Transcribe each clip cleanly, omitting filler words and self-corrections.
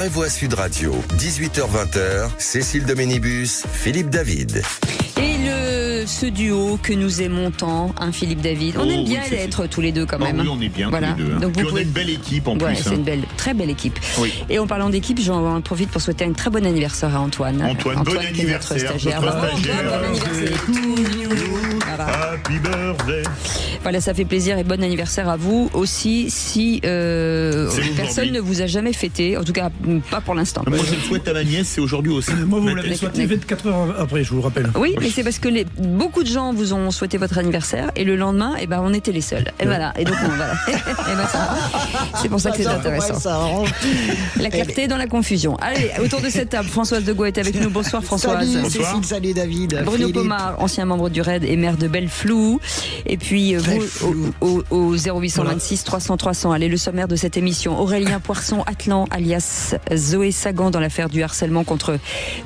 Voix Sud Radio, 18h-20h, Cécile Doménibus, Philippe David. Et ce duo que nous aimons tant, Philippe David. On aime bien être tous les deux quand même. Oui, on est bien voilà. tous les deux. Donc Puis on a une belle équipe en plus. C'est une très belle équipe. Oui. Et en parlant d'équipe, j'en profite pour souhaiter un très bon anniversaire à Antoine. Antoine, bon anniversaire. Notre stagiaire. Bon anniversaire. Voilà. Happy birthday. Voilà, ça fait plaisir et bon anniversaire à vous aussi si personne ne vous a jamais fêté, en tout cas pas pour l'instant. Moi je le souhaite à ma nièce, c'est aujourd'hui aussi. Moi vous me l'avez souhaité 24 heures après, je vous le rappelle. Oui, mais c'est parce que beaucoup de gens vous ont souhaité votre anniversaire et le lendemain, on était les seuls. Et voilà, et donc voilà. C'est pour ça que c'est intéressant. Ouais, ça arrange. La clarté dans la confusion. Allez, autour de cette table, Françoise Degaut est avec nous. Bonsoir Françoise. Salut Bonsoir. Cécile, salut David. Bruno Philippe. Pomar, ancien membre du RAID et maire de Belleflou. Et puis vous au 0826 300 300. Allez, le sommaire de cette émission. Aurélien Poisson-Atlan, alias Zoé Sagan, dans l'affaire du harcèlement contre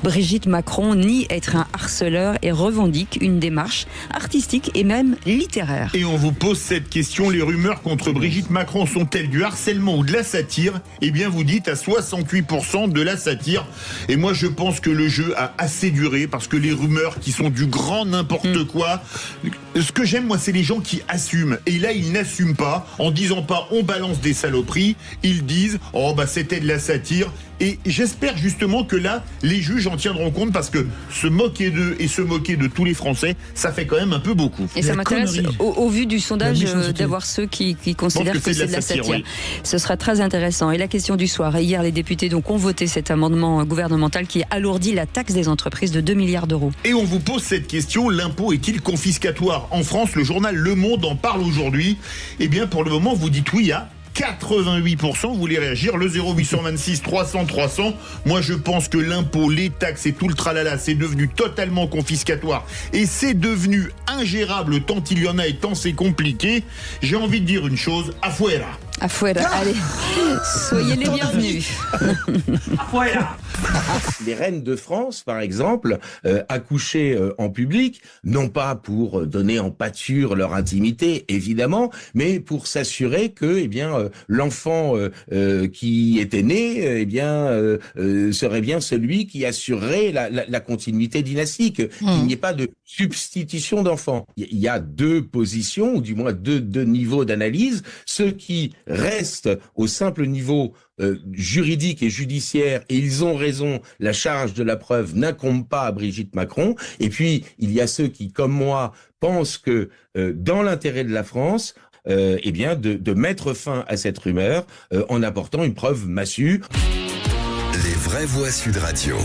Brigitte Macron, nie être un harceleur et revendique une démarche artistique et même littéraire. Et on vous pose cette question, les rumeurs contre Brigitte Macron sont-elles du harcèlement ou de la satire? Eh bien vous dites à 68% de la satire. Et moi je pense que le jeu a assez duré parce que les rumeurs qui sont du grand n'importe quoi, ce que j'aime moi c'est les gens qui assument. Et là ils n'assument pas en disant pas on balance des saloperies, ils disent c'était de la satire. Et j'espère justement que là, les juges en tiendront compte parce que se moquer d'eux et se moquer de tous les Français, ça fait quand même un peu beaucoup. Et ça m'intéresse, au vu du sondage, d'avoir ceux qui considèrent que c'est de la satire. Oui. Ce sera très intéressant. Et la question du soir. Et hier, les députés ont voté cet amendement gouvernemental qui alourdit la taxe des entreprises de 2 milliards d'euros. Et on vous pose cette question, l'impôt est-il confiscatoire? En France, le journal Le Monde en parle aujourd'hui. Eh bien, pour le moment, vous dites oui à 88%, vous voulez réagir, le 0826 300 300. Moi je pense que l'impôt, les taxes et tout le tralala, c'est devenu totalement confiscatoire et c'est devenu ingérable tant il y en a et tant c'est compliqué. J'ai envie de dire une chose, afuera. Afuera, allez, soyez les bienvenus. Afuera. Les reines de France, par exemple, accouchaient en public, non pas pour donner en pâture leur intimité, évidemment, mais pour s'assurer que, l'enfant qui était né, serait bien celui qui assurerait la continuité dynastique, qu'il n'y ait pas de substitution d'enfants. Il y a deux positions, ou du moins deux niveaux d'analyse. Ceux qui restent au simple niveau juridique et judiciaire, et ils ont raison, la charge de la preuve n'incombe pas à Brigitte Macron. Et puis, il y a ceux qui, comme moi, pensent que dans l'intérêt de la France, de mettre fin à cette rumeur en apportant une preuve massue. Les vraies voix Sud Radio.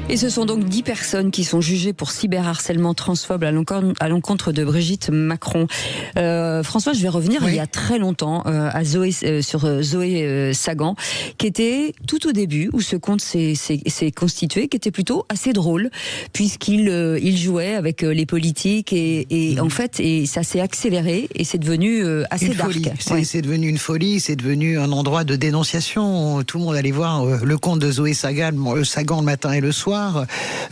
Et ce sont donc 10 personnes qui sont jugées pour cyberharcèlement transphobe à l'encontre de Brigitte Macron. François, je vais revenir il y a très longtemps sur Zoé Sagan, qui était tout au début où ce conte s'est constitué, qui était plutôt assez drôle, puisqu'il jouait avec les politiques et en fait ça s'est accéléré et c'est devenu assez une dark. Folie. C'est devenu une folie, c'est devenu un endroit de dénonciation. Tout le monde allait voir le conte de Zoé Sagan le matin et le soir.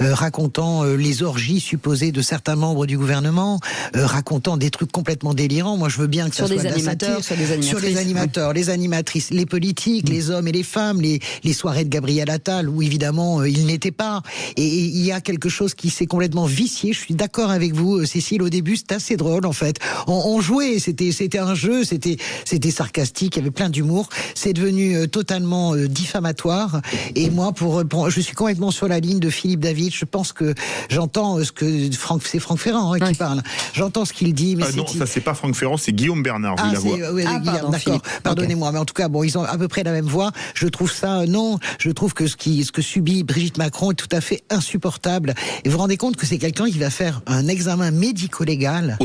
Racontant les orgies supposées de certains membres du gouvernement, racontant des trucs complètement délirants. Moi, je veux bien que ça soit de la satire. Sur les animateurs, les animatrices, les politiques, les hommes et les femmes, les soirées de Gabriel Attal, où évidemment, il n'était pas. Et il y a quelque chose qui s'est complètement vicié. Je suis d'accord avec vous, Cécile. Au début, c'était assez drôle, en fait. On jouait, c'était un jeu, c'était sarcastique, il y avait plein d'humour. C'est devenu totalement diffamatoire. Et moi, je suis complètement sur la ligne de Philippe David. Je pense que j'entends c'est Franck Ferrand qui parle. J'entends ce qu'il dit. Mais non, ça c'est pas Franck Ferrand, c'est Guillaume Bernard. Ah, Guillaume, d'accord. Philippe. Pardonnez-moi, okay. Mais en tout cas, ils ont à peu près la même voix. Je trouve ça, je trouve que ce que subit Brigitte Macron est tout à fait insupportable. Et vous vous rendez compte que c'est quelqu'un qui va faire un examen médico-légal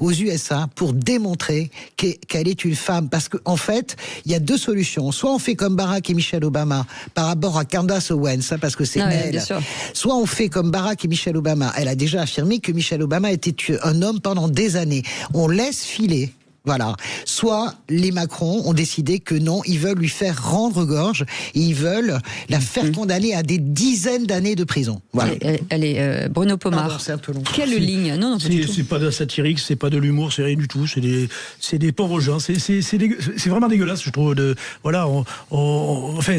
aux USA pour démontrer qu'elle est une femme. Parce qu'en fait, il y a deux solutions. Soit on fait comme Barack et Michelle Obama par rapport à Candace Owens, parce que c'est elle. Soit on fait comme Barack et Michelle Obama. Elle a déjà affirmé que Michelle Obama était un homme pendant des années. On laisse filer Voilà. Soit les Macron ont décidé que non, ils veulent lui faire rendre gorge et ils veulent la faire condamner à des dizaines d'années de prison. Voilà. Allez, Bruno Pomar. C'est un peu long. Quelle ligne? Non, pas du tout. C'est pas de la satirique, c'est pas de l'humour, c'est rien du tout. C'est des pauvres gens. C'est vraiment dégueulasse, je trouve. Enfin,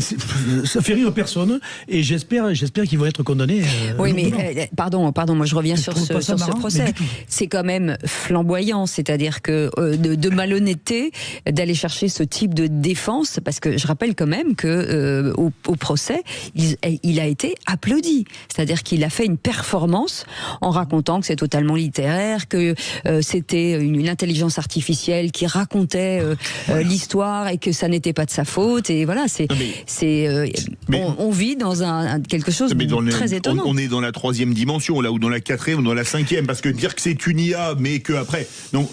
ça fait rire personne. Et j'espère qu'ils vont être condamnés. Oui, mais pardon, moi je reviens sur ce procès. C'est quand même flamboyant, c'est-à-dire que de malhonnêteté d'aller chercher ce type de défense, parce que je rappelle quand même que au procès, il a été applaudi. C'est-à-dire qu'il a fait une performance en racontant que c'est totalement littéraire, que c'était une intelligence artificielle qui racontait l'histoire et que ça n'était pas de sa faute. Et voilà, on vit dans quelque chose de très étonnant. On est dans la 3e dimension, là, ou dans la 4e, ou dans la 5e, parce que dire que c'est une IA, mais que après, donc,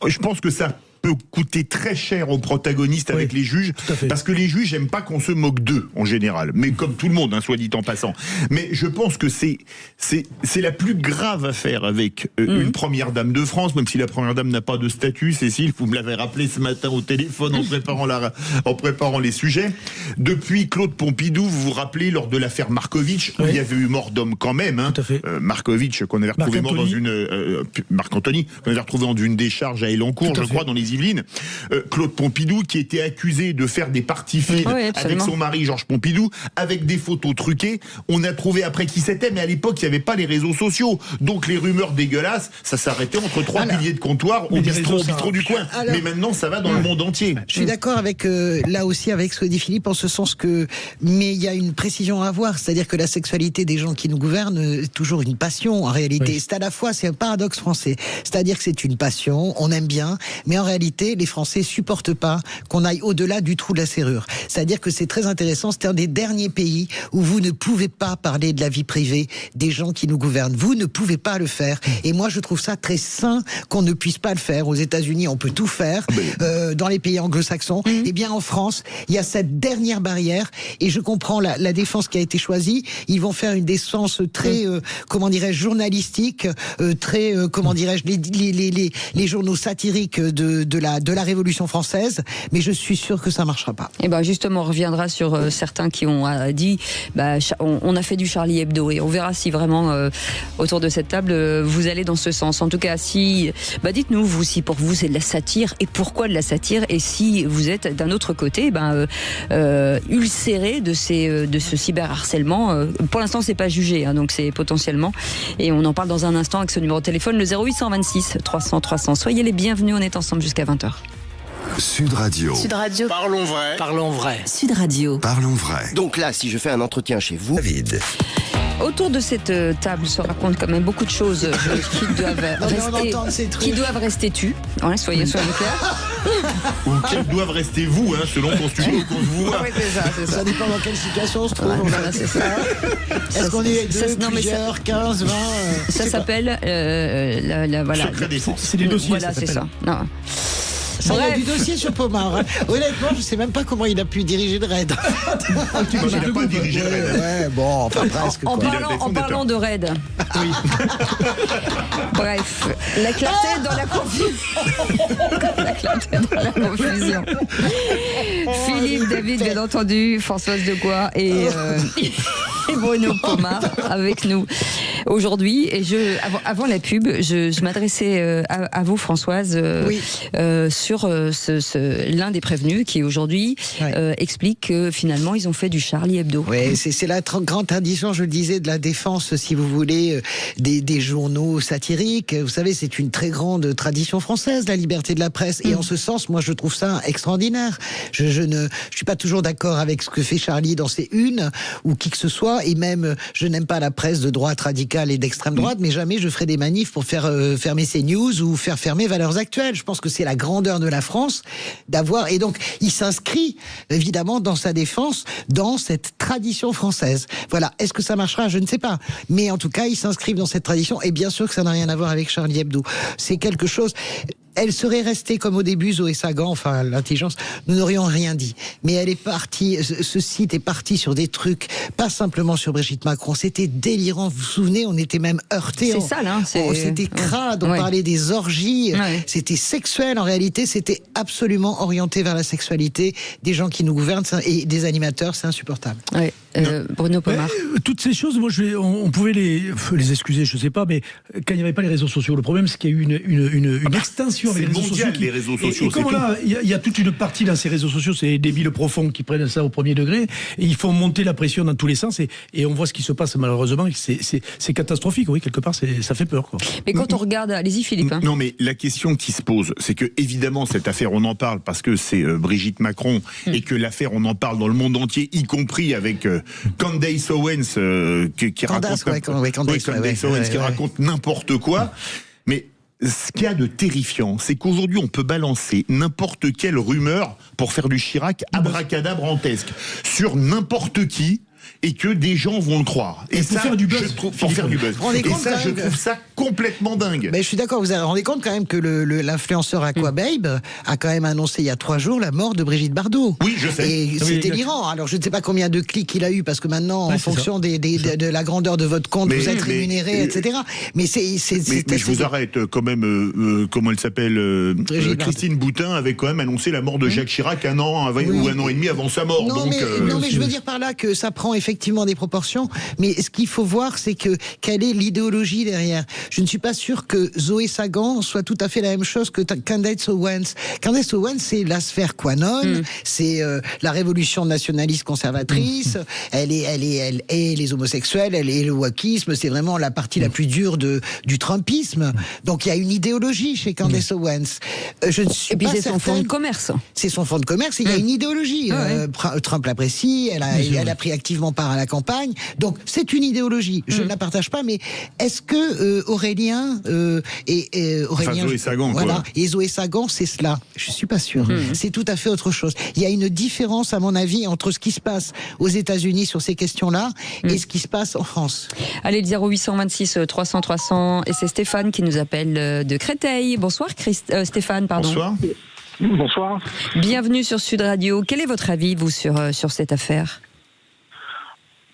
je pense que ça peut coûter très cher aux protagonistes avec les juges, parce que les juges n'aiment pas qu'on se moque d'eux en général, mais comme tout le monde, hein, soit dit en passant. Mais je pense que c'est la plus grave affaire avec une première dame de France, même si la première dame n'a pas de statut. Cécile, vous me l'avez rappelé ce matin au téléphone en préparant les sujets. Depuis Claude Pompidou, vous vous rappelez, lors de l'affaire Markovitch, où il y avait eu mort d'homme quand même, hein, Markovitch, qu'on avait retrouvé mort dans une Marc-Anthony, qu'on avait retrouvé dans une décharge à Elancourt, je crois, dans les Yvelines. Claude Pompidou, qui était accusé de faire des parties fines avec son mari Georges Pompidou, avec des photos truquées. On a trouvé après qui c'était, mais à l'époque, il n'y avait pas les réseaux sociaux. Donc les rumeurs dégueulasses, ça s'arrêtait entre 3 piliers de comptoir au bistrot du coin. Mais maintenant, ça va dans le monde entier. Je suis d'accord avec, là aussi, avec ce que dit Philippe, en ce sens que, mais il y a une précision à avoir, c'est-à-dire que la sexualité des gens qui nous gouvernent est toujours une passion, en réalité. C'est à la fois, c'est un paradoxe français. C'est-à-dire que c'est une passion, on aime bien, mais en réalité, les Français supportent pas qu'on aille au-delà du trou de la serrure. C'est-à-dire que c'est très intéressant, c'est un des derniers pays où vous ne pouvez pas parler de la vie privée des gens qui nous gouvernent. Vous ne pouvez pas le faire. Et moi, je trouve ça très sain qu'on ne puisse pas le faire. Aux États-Unis, on peut tout faire. Dans les pays anglo-saxons, eh bien, en France, il y a cette dernière barrière. Et je comprends la défense qui a été choisie. Ils vont faire une défense très, comment dirais-je, journalistique, très, comment dirais-je, les journaux satiriques de la Révolution française, mais je suis sûr que ça marchera pas. Et ben justement, on reviendra sur certains qui ont dit, on a fait du Charlie Hebdo, et on verra si vraiment autour de cette table vous allez dans ce sens. En tout cas, si, dites-nous vous si pour vous c'est de la satire, et pourquoi de la satire, et si vous êtes d'un autre côté, ulcéré de ce cyberharcèlement. Pour l'instant, c'est pas jugé, hein, donc c'est potentiellement, et on en parle dans un instant avec ce numéro de téléphone, le 0826 300 300. Soyez les bienvenus, on est ensemble jusqu'à 20h. Sud Radio. Sud Radio. Parlons vrai. Parlons vrai. Sud Radio. Parlons vrai. Donc là, si je fais un entretien chez vous... David. Autour de cette table se racontent quand même beaucoup de choses qui doivent rester tues. Ouais, soyez clairs. Ou qui doivent rester vous, hein, selon qu'on se tutoie ou qu'on se voit. Oui, c'est ça. Ça dépend dans quelle situation on se trouve. Voilà, c'est ça. Est-ce qu'on est 2, plusieurs, 15, 20 Ça s'appelle voilà. Secret défense. C'est des dossiers. Voilà, c'est ça. Non. Ça, il y a du dossier sur Pomar. Hein. Honnêtement, je ne sais même pas comment il a pu diriger le raid. Il n'a pas dirigé le raid. Ouais, bon, enfin presque. En parlant de raid. Oui. Bref, la clarté dans la confusion. Philippe, David, bien entendu, Françoise Degois et Bruno Pomar avec nous aujourd'hui. Et avant la pub, je m'adressais à vous, Françoise, sur l'un des prévenus qui aujourd'hui explique que finalement ils ont fait du Charlie Hebdo. Oui, c'est la grande tradition, je le disais, de la défense, si vous voulez, des journaux satiriques. Vous savez, c'est une très grande tradition française, la liberté de la presse. Et en ce sens, moi, je trouve ça extraordinaire. Je ne suis pas toujours d'accord avec ce que fait Charlie dans ses unes, ou qui que ce soit, et même, je n'aime pas la presse de droite radicale et d'extrême droite, mais jamais je ferai des manifs pour faire fermer ces news ou faire fermer Valeurs Actuelles. Je pense que c'est la grandeur de la France d'avoir, et donc il s'inscrit évidemment dans sa défense, dans cette tradition française. Voilà. Est-ce que ça marchera? Je ne sais pas. Mais en tout cas, ils s'inscrivent dans cette tradition, et bien sûr que ça n'a rien à voir avec Charlie Hebdo. C'est quelque chose... elle serait restée comme au début, Zoé Sagan, enfin l'intelligence, nous n'aurions rien dit. Mais elle est partie, ce site est parti sur des trucs, pas simplement sur Brigitte Macron, c'était délirant, vous vous souvenez, on était même heurtés. C'est sale, hein. C'était crade, on parlait des orgies, c'était sexuel en réalité, c'était absolument orienté vers la sexualité des gens qui nous gouvernent et des animateurs, c'est insupportable. Ouais. Bruno Pomar. Toutes ces choses, moi, on pouvait les excuser, je sais pas, mais quand il n'y avait pas les réseaux sociaux, le problème c'est qu'il y a eu une extension avec les réseaux sociaux. Les réseaux sociaux, et comme là, il y a toute une partie dans ces réseaux sociaux, c'est des débiles profonds qui prennent ça au premier degré, et ils font monter la pression dans tous les sens, et on voit ce qui se passe malheureusement, c'est catastrophique, oui, quelque part, ça fait peur, quoi. Mais quand on regarde, allez-y Philippe. Hein. Non, mais la question qui se pose, c'est que évidemment cette affaire, on en parle parce que c'est Brigitte Macron, et que l'affaire, on en parle dans le monde entier, y compris avec Candace Owens qui raconte n'importe quoi. Mais ce qu'il y a de terrifiant, c'est qu'aujourd'hui on peut balancer n'importe quelle rumeur pour faire du Chirac abracadabrantesque sur n'importe qui, et que des gens vont le croire. Et ça, faire du buzz. Pour faire du buzz. Et ça, je trouve ça complètement dingue. Mais je suis d'accord, vous vous rendez compte quand même que l'influenceur Aquababe a quand même annoncé il y a 3 jours la mort de Brigitte Bardot. Oui, je sais. Et c'est délirant. Alors je ne sais pas combien de clics il a eu, parce que maintenant, en fonction de la grandeur de votre compte, vous êtes rémunéré, etc. Mais je vous arrête quand même, comment elle s'appelle, Christine Boutin avait quand même annoncé la mort de Jacques Chirac ou un an et demi avant sa mort. Non, mais je veux dire par là que ça prend effectivement des proportions, mais ce qu'il faut voir, c'est quelle est l'idéologie derrière. Je ne suis pas sûr que Zoé Sagan soit tout à fait la même chose que Candace Owens. Candace Owens, c'est la sphère QAnon, c'est la révolution nationaliste conservatrice, elle est les homosexuels, elle est le wokisme, c'est vraiment la partie la plus dure du trumpisme. Donc il y a une idéologie chez Candace Owens. Je ne suis et puis pas c'est certaine... son fonds de commerce. C'est son fonds de commerce, et il y a une idéologie. Trump l'apprécie, elle a pris activement part à la campagne, donc c'est une idéologie. Je ne la partage pas, mais est-ce que Aurélien Zoé Sagan, voilà, et Zoé Sagan, c'est cela? Je suis pas sûr. C'est tout à fait autre chose. Il y a une différence, à mon avis, entre ce qui se passe aux États-Unis sur ces questions-là et ce qui se passe en France. Allez, le 0826 300 300, et c'est Stéphane qui nous appelle de Créteil. Bonsoir Stéphane, pardon. Bonsoir. Bonsoir. Bienvenue sur Sud Radio. Quel est votre avis, vous, sur cette affaire?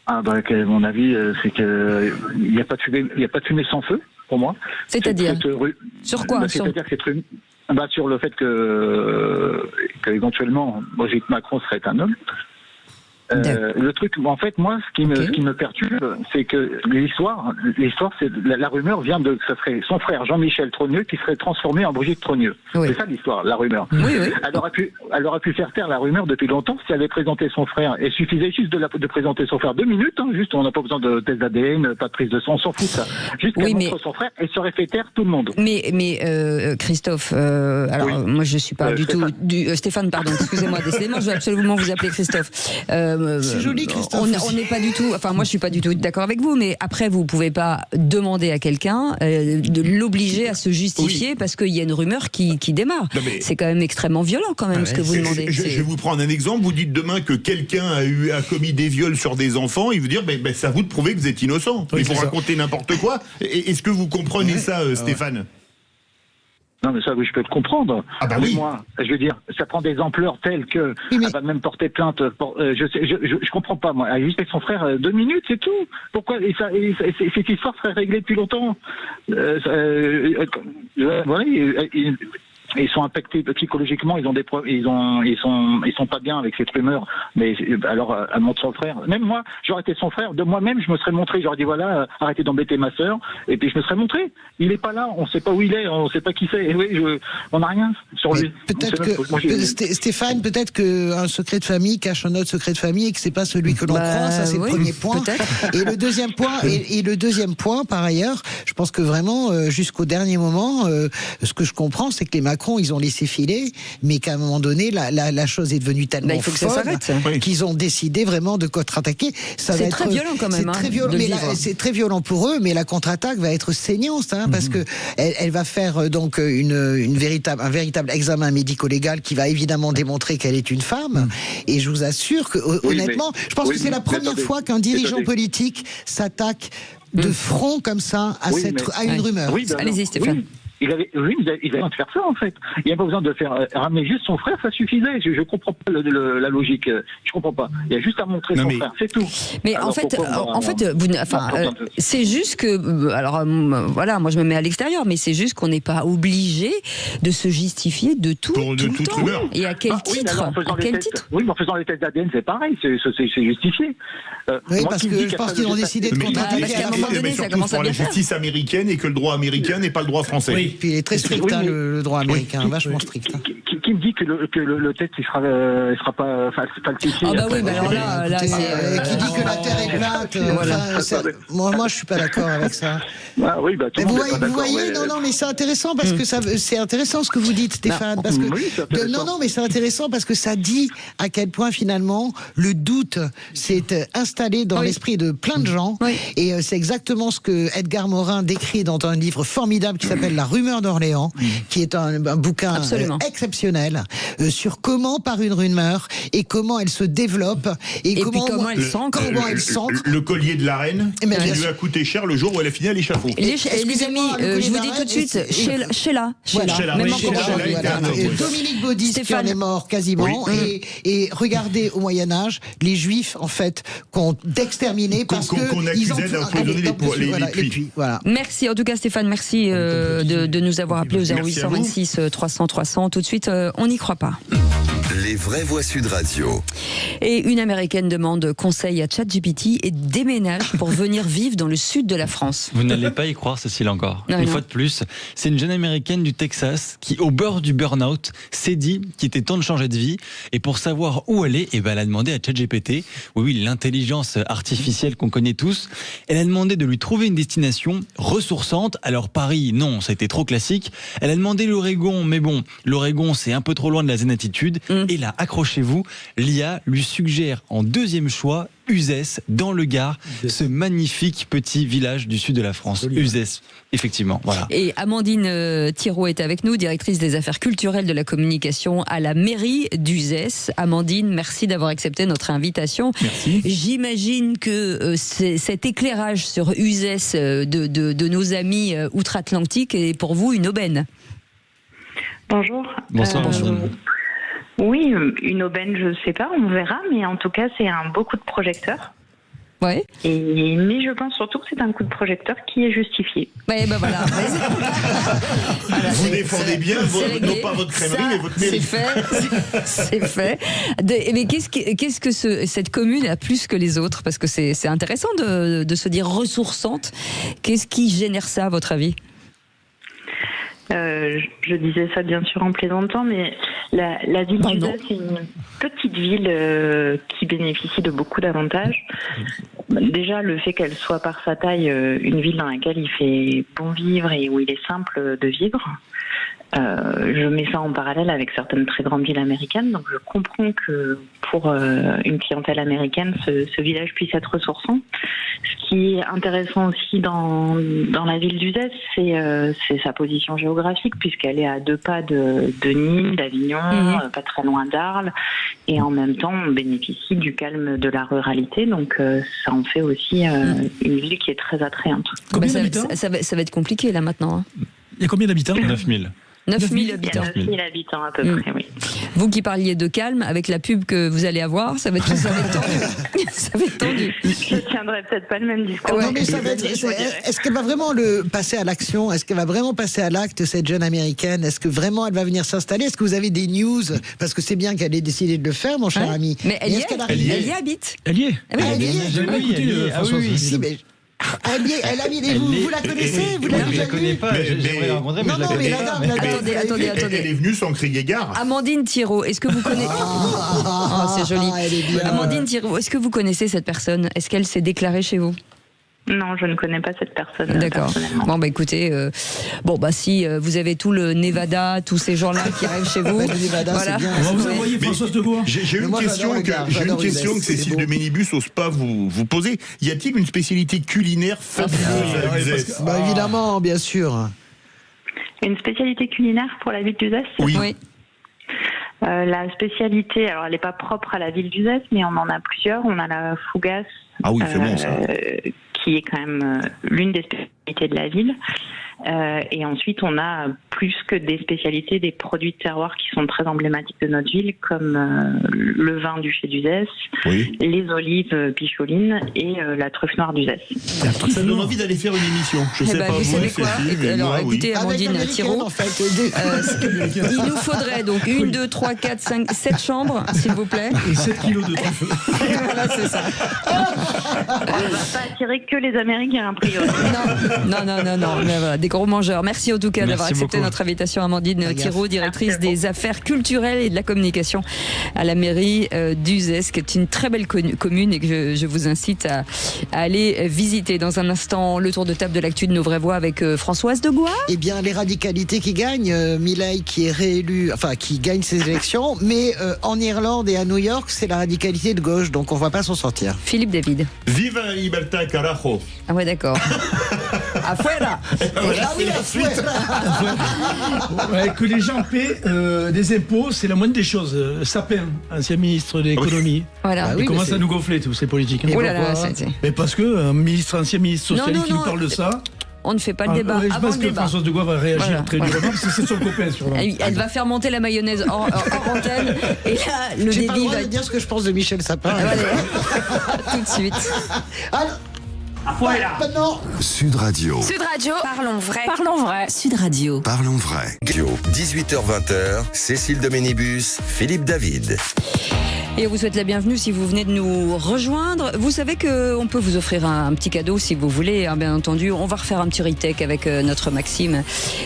Mon avis, c'est qu'il n'y a pas de fumée sans feu, pour moi. C'est-à-dire sur quoi? C'est-à-dire que sur le fait que éventuellement Brigitte Macron serait un homme. Le truc, en fait, moi, ce qui me perturbe, c'est que l'histoire, c'est la rumeur vient de, ça serait son frère Jean-Michel Trogneux qui serait transformé en Brigitte Trogneux. Oui. C'est ça l'histoire, la rumeur. Oui. Elle aurait pu faire taire la rumeur depuis longtemps si elle avait présenté son frère. Il suffisait juste de présenter son frère 2 minutes, juste, on n'a pas besoin de test d'ADN, pas de prise de sang, on s'en fout ça. Juste qu'elle montre son frère et ça aurait fait taire tout le monde. Mais Christophe, moi je suis pas du tout Stéphane, pardon, excusez-moi, décidément, je vais absolument vous appeler Christophe. C'est joli, Christophe. On n'est pas du tout. Enfin, moi, je suis pas du tout d'accord avec vous. Mais après, vous pouvez pas demander à quelqu'un de l'obliger à se justifier parce qu'il y a une rumeur qui démarre. C'est quand même extrêmement violent, quand même, ce que vous demandez. Je vais vous prendre un exemple. Vous dites demain que quelqu'un a commis des viols sur des enfants. Il veut dire, c'est à vous de prouver que vous êtes innocent. Il faut raconter n'importe quoi. Est-ce que vous comprenez ça, Stéphane? Non, mais ça, oui, je peux le comprendre. Oui. Moi, je veux dire, ça prend des ampleurs telles que elle va même porter plainte. Je comprends pas, moi. Elle a juste avec son frère 2 minutes, c'est tout. Pourquoi cette histoire serait réglée depuis longtemps. Voilà. Ils sont impactés psychologiquement, ils sont pas bien avec cette rumeur. Mais alors, elle montre son frère. Même moi, j'aurais été son frère. De moi-même, je me serais montré. J'aurais dit voilà, arrêtez d'embêter ma sœur. Et puis je me serais montré. Il est pas là. On sait pas où il est. On sait pas qui c'est. Et oui, on n'a rien sur lui. Peut-être Stéphane, peut-être qu'un secret de famille cache un autre secret de famille et que c'est pas celui que l'on croit. Ça, c'est le premier point. Et le deuxième point, et le deuxième point, par ailleurs, je pense que vraiment, jusqu'au dernier moment, ce que je comprends, c'est que les Macron, ils ont laissé filer, mais qu'à un moment donné, la chose est devenue tellement folle qu'ils ont décidé vraiment de contre-attaquer. C'est très violent quand même. C'est très violent pour eux, mais la contre-attaque va être saignante, parce que elle va faire donc un véritable examen médico-légal qui va évidemment démontrer qu'elle est une femme. Et je vous assure que, honnêtement, je pense que c'est la première fois qu'un dirigeant politique s'attaque de front comme ça à une rumeur. Oui, allez-y, Stéphane. il avait besoin de faire ça, en fait. Il n'y a pas besoin de faire ramener juste son frère, ça suffisait. Je comprends pas la logique. Je comprends pas. Il y a juste à montrer son frère, c'est tout. Mais alors, c'est juste que, alors voilà, moi je me mets à l'extérieur, mais c'est juste qu'on n'est pas obligé de se justifier de tout, tout le temps. Et à quel titre? Oui, mais en faisant les tests d'ADN, c'est pareil, c'est justifié. Oui, parce que je pense qu'ils ont décidé de contre-attaquer à un moment donné. Ça commence à la justice américaine et que le droit américain n'est pas le droit français. Oui, puis il est très strict, le droit américain, vachement strict. Qui me dit que le test il sera pas falsifié? Ah bah oui, mais alors là qui dit que la Terre est plate? Moi, je suis pas d'accord avec ça. Ah oui, bah, vous voyez, non, mais c'est intéressant parce que c'est intéressant ce que vous dites, Stéphane. Parce que non, mais c'est intéressant parce que ça dit à quel point finalement le doute s'est installé dans l'esprit de plein de gens. Et c'est exactement ce que Edgar Morin décrit dans un livre formidable qui s'appelle La rumeur d'Orléans, qui est un bouquin exceptionnel sur comment par une rumeur et comment elle se développe et comment elle s'ancre. Le collier de la reine qui lui a coûté cher le jour où elle a fini à l'échafaud. Les amis, je vous dis tout de suite, Sheila. Dominique Baudis qui en est mort quasiment. Et regardez au Moyen-Âge, les Juifs en fait qu'on d'exterminer parce qu'on accusait d'empoisonner les puits. Voilà. Merci en tout cas Stéphane, merci de nous avoir appelé au 0826 300 300. Tout de suite, on n'y croit pas. Les vraies voix Sud Radio. Et une Américaine demande conseil à ChatGPT et déménage pour venir vivre dans le sud de la France. Vous n'allez pas y croire, Cécile, encore. Une fois de plus, c'est une jeune Américaine du Texas qui, au bord du burn-out, s'est dit qu'il était temps de changer de vie. Et pour savoir où aller, elle a demandé à ChatGPT, oui, l'intelligence artificielle qu'on connaît tous, elle a demandé de lui trouver une destination ressourçante. Alors Paris, non, ça a été trop classique. Elle a demandé l'Oregon, mais bon, l'Oregon, c'est un peu trop loin de la zénitude. Et là, accrochez-vous, l'IA lui suggère en deuxième choix Uzès, dans le Gard, ce magnifique petit village du sud de la France. Uzès, effectivement, voilà. Et Amandine Thiraud est avec nous, directrice des affaires culturelles de la communication à la mairie d'Uzès. Amandine, merci d'avoir accepté notre invitation. Merci. J'imagine que cet éclairage sur Uzès de nos amis outre-Atlantique est pour vous une aubaine. Bonjour. Bonsoir, oui, une aubaine, je ne sais pas, on verra, mais en tout cas, c'est un beau coup de projecteur. Ouais. Mais je pense surtout que c'est un coup de projecteur qui est justifié. Ouais, ben voilà. Vous défendez bien, non pas votre crèmerie, mais votre mairie. C'est fait. Mais qu'est-ce que cette commune a plus que les autres? Parce que c'est intéressant de se dire ressourçante. Qu'est-ce qui génère ça, à votre avis? Je disais ça bien sûr en plaisantant, mais la ville d'Uzès, c'est une petite ville qui bénéficie de beaucoup d'avantages. Déjà, le fait qu'elle soit par sa taille une ville dans laquelle il fait bon vivre et où il est simple de vivre. Je mets ça en parallèle avec certaines très grandes villes américaines, donc je comprends que pour une clientèle américaine, ce village puisse être ressourçant. Ce qui est intéressant aussi dans la ville d'Uzès, c'est sa position géographique, puisqu'elle est à 2 pas de Nîmes, d'Avignon, pas très loin d'Arles, et en même temps on bénéficie du calme de la ruralité, donc ça en fait aussi une ville qui est très attrayante. Combien d'habitants ? Ça va être compliqué là maintenant. Hein. Il y a combien d'habitants ? 9000. 9000 habitants. 9000 habitants à peu près, oui. Vous qui parliez de calme, avec la pub que vous allez avoir, ça va être tendu. Ça va être tendu. Je tiendrai peut-être pas le même discours. Non, mais est-ce qu'elle va vraiment passer à l'action ? Est-ce qu'elle va vraiment passer à l'acte, cette jeune Américaine ? Est-ce que vraiment elle va venir s'installer ? Est-ce que vous avez des news ? Parce que c'est bien qu'elle ait décidé de le faire, mon cher ami. Mais elle y habite. Elle y est. Elle y est. François. Vous la connaissez ? Vous l'avez Je la connais pas, j'aimerais la rencontrer, mais je la connais pas. Attendez. Elle est venue sans crier gare. Amandine Thiraud, est-ce que vous connaissez... c'est joli. Amandine Thiraud, est-ce que vous connaissez cette personne ? Est-ce qu'elle s'est déclarée chez vous ? Non, je ne connais pas cette personne. D'accord. Bon, écoutez, si vous avez tout le Nevada, tous ces gens-là qui arrivent chez vous, voilà. On va vous envoyer Françoise de Gaulle. J'ai une question que Cécile de Ménibus n'ose pas vous poser. Y a-t-il une spécialité culinaire fabuleuse à Uzès ? Évidemment, bien sûr. Une spécialité culinaire pour la ville d'Uzès ? Oui. La spécialité, alors elle n'est pas propre à la ville d'Uzès, mais on en a plusieurs. On a la fougasse. Ah oui, c'est bon ça. Qui est quand même l'une des spécialités de la ville. Et ensuite, on a plus que des spécialités, des produits de terroir qui sont très emblématiques de notre ville, comme le vin du Chez d'Uzès, les olives Picholines et la truffe noire d'Uzès. Ça donne envie d'aller faire une émission. Je sais pas vous savez vous, quoi Cécile, alors, moi, écoutez, Amandine Thiraud, il nous faudrait donc 1, 2, 3, 4, 5, 7 chambres, s'il vous plaît. Et 7 kilos de truffe. Voilà, c'est ça. On ne va pas attirer que les Américains, a priori. Non, mais voilà, des gros mangeurs. Merci en tout cas d'avoir accepté notre invitation, Amandine Thiraud, directrice des affaires culturelles et de la communication à la mairie d'Uzès, qui est une très belle commune et que je vous incite à aller visiter. Dans un instant, le tour de table de l'actu de Nos Vraies Voix avec Françoise de Gois. Eh bien, les radicalités qui gagnent, Milei qui est réélu, enfin qui gagne ses élections, mais en Irlande et à New York, c'est la radicalité de gauche, donc on ne va pas s'en sortir. Philippe David. Viva la libertad, carajo. Ah ouais, d'accord. Afuera. Que les gens paient des impôts, c'est la moindre des choses. Sapin, ancien ministre de l'économie. Voilà. Il commence à nous gonfler tous ces politiques. Oh là là, mais parce que ancien ministre socialiste qui nous parle de ça. On ne fait pas le débat. Je pense que Françoise de Gois va réagir très durement parce que c'est son copain sur là. Elle va faire monter la mayonnaise hors antenne et là le J'ai débit pas le droit va de dire ce que je pense de Michel Sapin. Tout de suite. Alors, maintenant. Sud Radio. Parlons vrai. Sud Radio. Parlons vrai. 18h-20h, Cécile Doménibus, Philippe David. Et on vous souhaite la bienvenue si vous venez de nous rejoindre. Vous savez qu'on peut vous offrir un petit cadeau si vous voulez, hein, bien entendu. On va refaire un petit retake avec notre Maxime,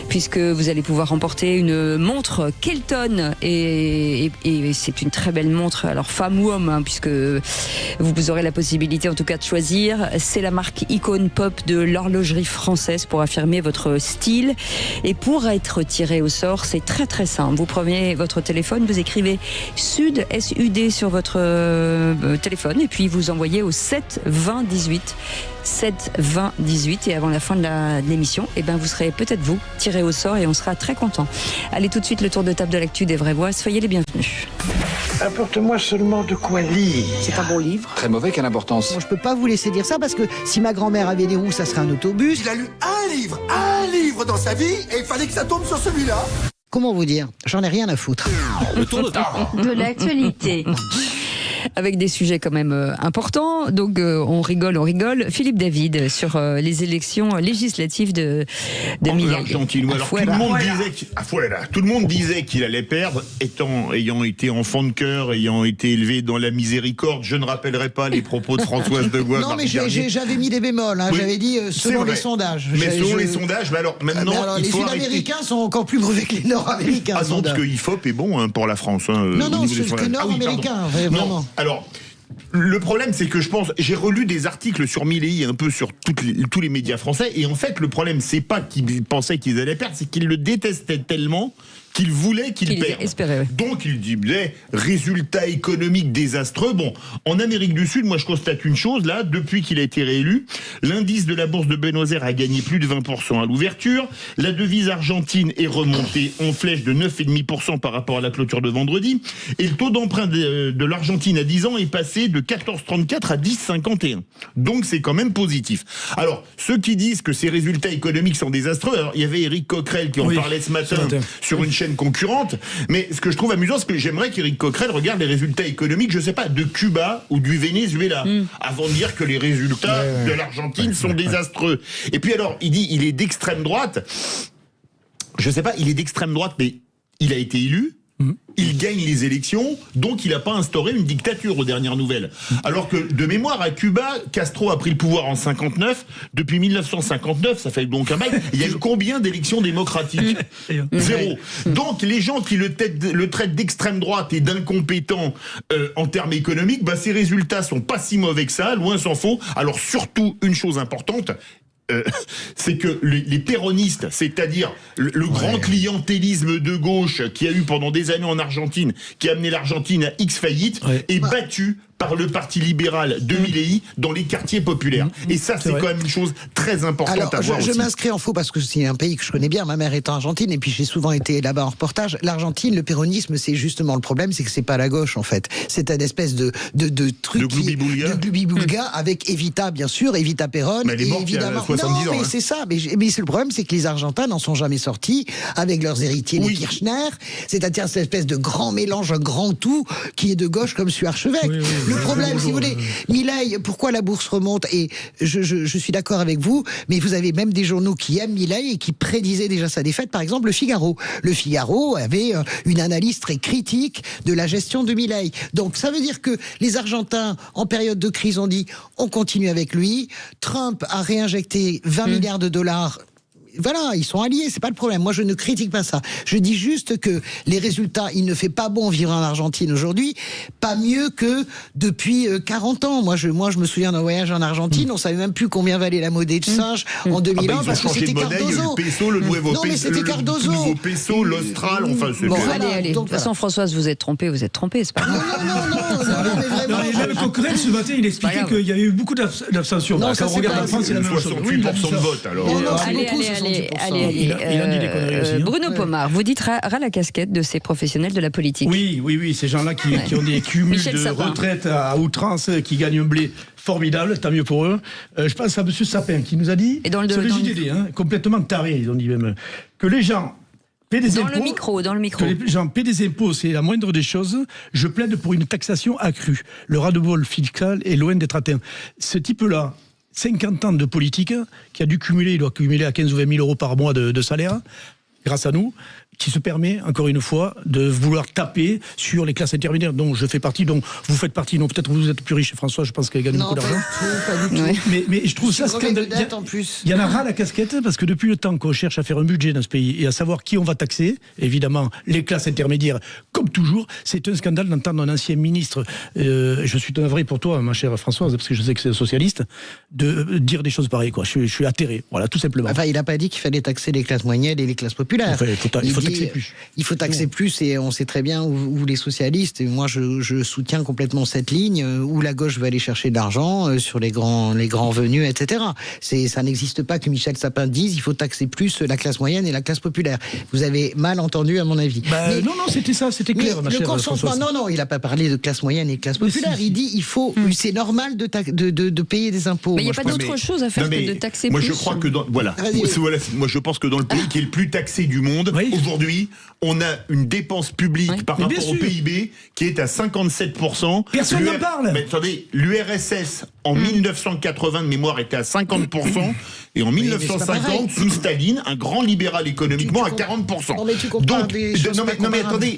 puisque vous allez pouvoir remporter une montre Kelton. Et c'est une très belle montre, alors femme ou homme, hein, puisque vous aurez la possibilité en tout cas de choisir. C'est la marque icône pop de l'horlogerie française pour affirmer votre style. Et pour être tiré au sort, c'est très très simple. Vous prenez votre téléphone, vous écrivez SUD, S-U-D, sur votre téléphone et puis vous envoyez au 7 20 18 7 20 18 et avant la fin de l'émission, vous serez peut-être vous tiré au sort et on sera très content. Allez, tout de suite le tour de table de l'actu des Vraies Voix. Soyez les bienvenus. Apporte-moi seulement de quoi lire. C'est un bon livre. Très mauvais, quelle importance. Bon, je peux pas vous laisser dire ça parce que si ma grand-mère avait des roues, ça serait un autobus. Il a lu un livre dans sa vie et il fallait que ça tombe sur celui-là. Comment vous dire ? J'en ai rien à foutre. Le tour de table de l'actualité. Avec des sujets quand même importants, donc on rigole. Philippe David, sur les élections législatives de l'Argentine. Alors tout le monde disait qu'il allait perdre, ayant été enfant de cœur, ayant été élevé dans la miséricorde. Je ne rappellerai pas les propos de Françoise de Gois. Non, mais j'avais mis des bémols. Hein. Oui, j'avais dit selon les sondages. Mais selon les sondages, alors maintenant, les Sud-Américains sont encore plus mauvais que les Nord-Américains. Ah non, parce que l'IFOP est bon pour la France. Non, c'est que Nord-Américains, vraiment. Alors, le problème, c'est que j'ai relu des articles sur Milei, un peu sur tous les médias français, et en fait, le problème, c'est pas qu'ils pensaient qu'ils allaient perdre, c'est qu'ils le détestaient tellement qu'il voulait qu'il perde. Donc il disait résultat économique désastreux. Bon, en Amérique du Sud, moi je constate une chose là, depuis qu'il a été réélu, l'indice de la bourse de Buenos Aires a gagné plus de 20% à l'ouverture, la devise argentine est remontée en flèche de 9,5% par rapport à la clôture de vendredi, et le taux d'emprunt de l'Argentine à 10 ans est passé de 4,34 à 10,51. Donc c'est quand même positif. Alors, ceux qui disent que ces résultats économiques sont désastreux, alors il y avait Éric Coquerel qui en parlait ce matin sur une chaîne concurrente, mais ce que je trouve amusant, c'est que j'aimerais qu'Éric Coquerel regarde les résultats économiques, je sais pas, de Cuba ou du Venezuela, avant de dire que les résultats de l'Argentine sont désastreux. Et puis alors, il dit, il est d'extrême droite, je sais pas, il est d'extrême droite, mais il a été élu, il gagne les élections, donc il n'a pas instauré une dictature aux dernières nouvelles. Alors que, de mémoire, à Cuba, Castro a pris le pouvoir en 59. Depuis 1959, ça fait donc un bail. Il y a eu combien d'élections démocratiques ? 0. Donc les gens qui le traitent d'extrême droite et d'incompétent en termes économiques, ces résultats sont pas si mauvais que ça, loin s'en faut. Alors surtout, une chose importante, c'est que les péronistes, c'est-à-dire le grand clientélisme de gauche qui a eu pendant des années en Argentine, qui a amené l'Argentine à X faillite, est battu par le Parti libéral de Milei dans les quartiers populaires. Et ça, c'est quand même une chose très importante à voir je aussi. m'inscris en faux parce que c'est un pays que je connais bien. Ma mère est en Argentine et puis j'ai souvent été là-bas en reportage. L'Argentine, le péronisme, c'est justement le problème, c'est que c'est pas la gauche en fait. C'est une espèce de truc de gloubi-boulga avec Evita, bien sûr, Evita Perón. Mais elle est morte évidemment, il y a 70 non, ans. Mais c'est ça. Mais le problème, c'est que les Argentins n'en sont jamais sortis avec leurs héritiers, les Kirchner. C'est-à-dire cette espèce de grand mélange, un grand tout qui est de gauche comme sur Archevêque. Le problème, si vous voulez, Milei, pourquoi la bourse remonte? Et je suis d'accord avec vous, mais vous avez même des journaux qui aiment Milei et qui prédisaient déjà sa défaite. Par exemple, Le Figaro. Le Figaro avait une analyse très critique de la gestion de Milei. Donc ça veut dire que les Argentins, en période de crise, ont dit on continue avec lui. Trump a réinjecté 20 milliards de dollars. Voilà, ils sont alliés, c'est pas le problème. Moi, je ne critique pas ça. Je dis juste que les résultats, il ne fait pas bon vivre en Argentine aujourd'hui, pas mieux que depuis 40 ans. Moi, je me souviens d'un voyage en Argentine, on savait même plus combien valait la monnaie de singe en 2001 parce que c'était Cardozo. Le peso, le nouveau non, mais c'était Cardozo. Le nouveau peso, l'austral, enfin, c'est bon, allez. De toute façon, Françoise, vous êtes trompée, c'est pas grave. Non, mais même Coquerel, ce matin, il expliquait qu'il y avait eu beaucoup d'abstention. Quand on regarde la France, c'est la même chose. 68% de vote, alors. Allez. Bruno Pomar, vous dites ras la casquette de ces professionnels de la politique. Oui, ces gens-là qui ont des cumuls de retraite à outrance, qui gagnent un blé formidable, tant mieux pour eux. Je pense à M. Sapin qui nous a dit, sur le JDD, complètement taré, ils ont dit même, que les gens paient des impôts. Dans le micro. Que les gens paient des impôts, c'est la moindre des choses. Je plaide pour une taxation accrue. Le ras-de-bol fiscal est loin d'être atteint. Ce type-là, 50 ans de politique, qui a dû cumuler, il doit cumuler à 15 ou 20 000 euros par mois de salaire, grâce à nous, qui se permet, encore une fois, de vouloir taper sur les classes intermédiaires dont je fais partie, dont vous faites partie. Non, peut-être vous êtes plus riche, François, je pense qu'elle gagne beaucoup d'argent. Pas du tout. Mais je trouve ça scandaleux. Il y en a ras la casquette, parce que depuis le temps qu'on cherche à faire un budget dans ce pays et à savoir qui on va taxer, évidemment, les classes intermédiaires, comme toujours, c'est un scandale d'entendre un ancien ministre, je suis navré pour toi, ma chère Françoise, parce que je sais que c'est un socialiste, de dire des choses pareilles, quoi. Je suis atterré, voilà, tout simplement. Enfin, il n'a pas dit qu'il fallait taxer les classes moyennes et les classes populaires. Enfin, il faut taxer plus. Il faut taxer plus et on sait très bien où les socialistes, et moi je soutiens complètement cette ligne, où la gauche va aller chercher de l'argent sur les grands venus, etc. Ça n'existe pas que Michel Sapin dise il faut taxer plus la classe moyenne et la classe populaire. Vous avez mal entendu à mon avis. Non, c'était ça, c'était clair. Le consentement, non, il n'a pas parlé de classe moyenne et de classe populaire. Il dit il faut, c'est normal de payer des impôts. Mais il n'y a pas d'autre chose à faire que de taxer plus. Moi je crois que moi je pense que dans le pays qui est le plus taxé du monde, aujourd'hui, on a une dépense publique par rapport au PIB qui est à 57%. Personne n'en parle. Mais attendez, l'URSS en 1980 de mémoire était à 50% et en 1950 sous Staline, un grand libéral économiquement à 40%. Non mais tu compares des choses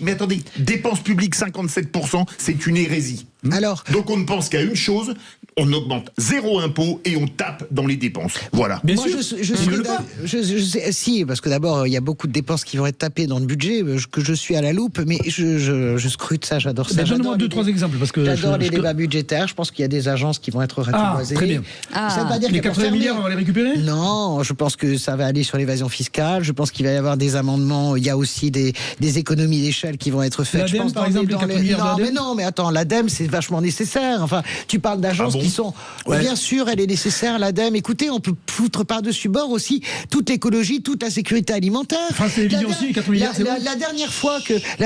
mais attendez, dépense publique 57%, c'est une hérésie. Alors, donc on ne pense qu'à une chose, on augmente zéro impôt et on tape dans les dépenses. Voilà. Moi, si, parce que d'abord, il y a beaucoup de dépenses qui vont être tapées dans le budget, que je suis à la loupe, mais je scrute ça, j'adore ça. Donne-moi 2-3 exemples. Parce que j'adore les débats budgétaires, je pense qu'il y a des agences qui vont être ratiboisées. Très bien. Ça veut pas dire les 80 milliards, on va les récupérer ? Non, je pense que ça va aller sur l'évasion fiscale, je pense qu'il va y avoir des amendements, il y a aussi des économies d'échelle qui vont être faites. L'ADEME, par exemple, les 4 milliards Non, mais attends, l'ADEME, c'est vachement nécessaire. Enfin, tu parles d'agences qui sont... Bien sûr, elle est nécessaire, l'ADEME. Écoutez, on peut foutre par-dessus bord aussi toute l'écologie, toute la sécurité alimentaire. France Télévisions aussi, 4 milliards, c'est bon. La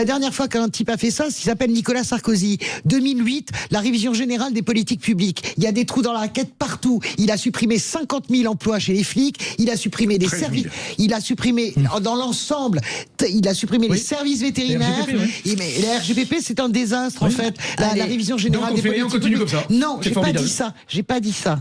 dernière fois qu'un type a fait ça, il s'appelle Nicolas Sarkozy. 2008, la révision générale des politiques publiques. Il y a des trous dans la raquette partout. Il a supprimé 50 000 emplois chez les flics. Il a supprimé des services. Il a supprimé, dans l'ensemble, il a supprimé les services vétérinaires. Les RGPP, c'est un désastre, en fait. La révision générale des politiques publiques. Comme ça. Non, j'ai pas dit ça.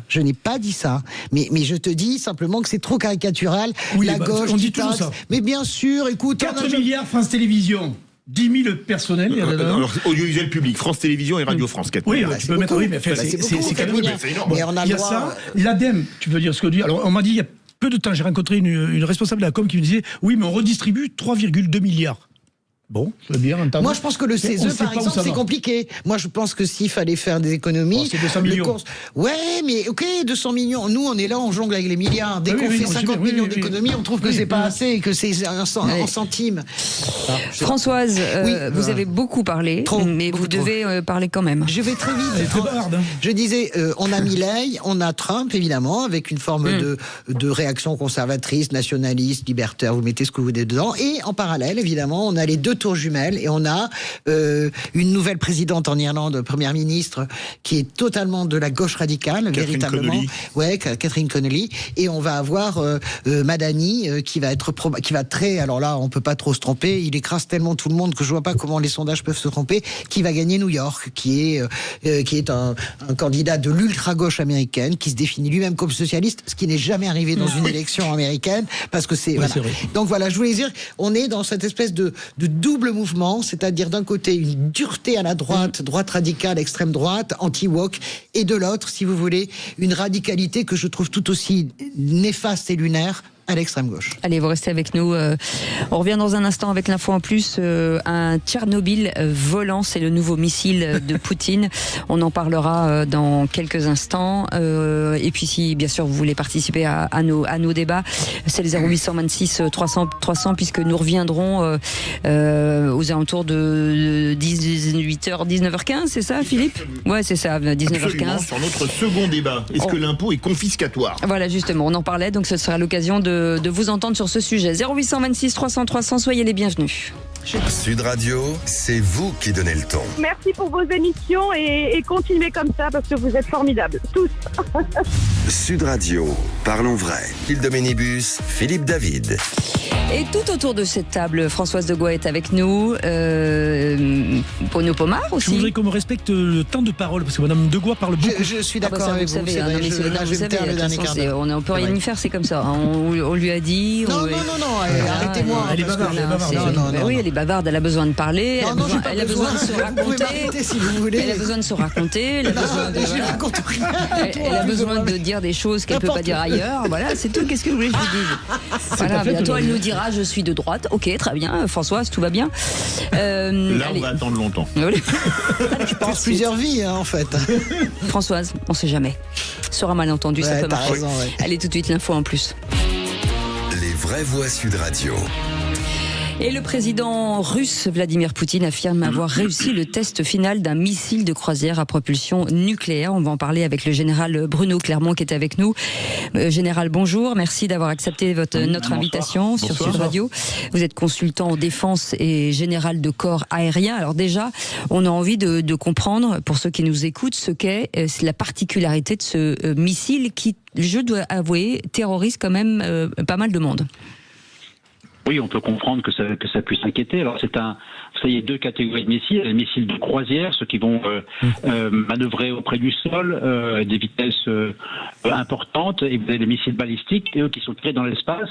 Je n'ai pas dit ça. Mais je te dis simplement que c'est trop caricatural. La gauche, on dit toujours ça. Mais bien sûr, écoute. 4 milliards, France Télévisions. 10 000 personnels. Alors, audiovisuel public, France Télévisions et Radio France. 4 oui, tu peux mettre. Oui, mais c'est quand même. Il y a ça. L'ADEME, tu veux dire ce que tu dis. Alors, on m'a dit il y a peu de temps, j'ai rencontré une responsable de la com qui me disait oui, mais on redistribue 3,2 milliards. Bon, je veux bien entendre. Moi, je pense que le CESE, par exemple, c'est compliqué. Moi, je pense que s'il fallait faire des économies... c'est 200 millions. Ouais, mais ok, 200 millions. Nous, on est là, on jongle avec les milliards. Dès qu'on fait 50 millions d'économies, on trouve que c'est pas assez et que c'est un centime. Françoise, vous avez beaucoup parlé, mais vous devez parler quand même. Je vais très vite. Très bavarde, hein. Je disais, on a Milei, on a Trump, évidemment, avec une forme de réaction conservatrice, nationaliste, libertaire, vous mettez ce que vous voulez dedans. Et en parallèle, évidemment, on a les deux tours jumelles et on a une nouvelle présidente en Irlande, première ministre, qui est totalement de la gauche radicale, Catherine véritablement. Connolly. Ouais, Catherine Connolly. Et on va avoir Madani qui va être très, alors là, on peut pas trop se tromper. Il écrase tellement tout le monde que je vois pas comment les sondages peuvent se tromper. Qui va gagner New York, qui est un candidat de l'ultra gauche américaine, qui se définit lui-même comme socialiste, ce qui n'est jamais arrivé dans une élection américaine, parce que c'est. Voilà. Donc voilà, je voulais dire, on est dans cette espèce de double mouvement, c'est-à-dire d'un côté une dureté à la droite, droite radicale, extrême droite, anti-woke, et de l'autre, si vous voulez, une radicalité que je trouve tout aussi néfaste et lunaire à l'extrême gauche. Allez, vous restez avec nous. On revient dans un instant avec l'info en plus. Un Tchernobyl volant, c'est le nouveau missile de Poutine. On en parlera dans quelques instants. Et puis si, bien sûr, vous voulez participer à nos débats, c'est le 0826 300 puisque nous reviendrons aux alentours de 18h, 19h15, c'est ça, Philippe ? Ouais, c'est ça, 19h15. Absolument, sur notre second débat. Est-ce que l'impôt est confiscatoire ? Voilà, justement, on en parlait, donc ce sera l'occasion de vous entendre sur ce sujet. 0826 300, soyez les bienvenus. Sud Radio, c'est vous qui donnez le ton. Merci pour vos émissions et continuez comme ça parce que vous êtes formidables, tous. Sud Radio, parlons vrai. Hilde Ménibus, Philippe David. Et tout autour de cette table, Françoise de Goua est avec nous, Bruno Pomar aussi. Je voudrais qu'on me respecte le temps de parole, parce que Madame de Goua parle beaucoup. Je suis d'accord ça, avec vous. Vous savez, on peut rien y faire, c'est comme ça. On lui a dit... Non, arrêtez-moi. Elle est bavarde. Oui, elle est bavarde, elle a besoin de parler, elle a besoin de se raconter. Vous pouvez m'arrêter si vous voulez. Elle a besoin de se raconter, elle a besoin de dire des choses qu'elle ne peut pas dire ailleurs. Voilà, c'est tout. Qu'est-ce que vous voulez que je vous dise ? Voilà, bientôt elle nous dira je suis de droite. Ok, très bien. Françoise, tout va bien. Là, on va attendre longtemps. Je pense plusieurs vies, en fait. Françoise, on ne sait jamais. Sera mal entendu, ça peut marcher. Raison, ouais. Allez, tout de suite, l'info en plus. Les vraies voix Sud Radio. Et le président russe Vladimir Poutine affirme avoir réussi le test final d'un missile de croisière à propulsion nucléaire. On va en parler avec le général Bruno Clermont qui est avec nous. Général, bonjour. Merci d'avoir accepté notre invitation sur Sud Radio. Vous êtes consultant en défense et général de corps aérien. Alors déjà, on a envie de comprendre, pour ceux qui nous écoutent, ce qu'est la particularité de ce missile qui, je dois avouer, terrorise quand même pas mal de monde. Oui, on peut comprendre que ça puisse inquiéter. Alors il y a deux catégories de missiles. Les missiles de croisière, ceux qui vont manœuvrer auprès du sol à des vitesses importantes, et vous avez les missiles balistiques, eux qui sont tirés dans l'espace,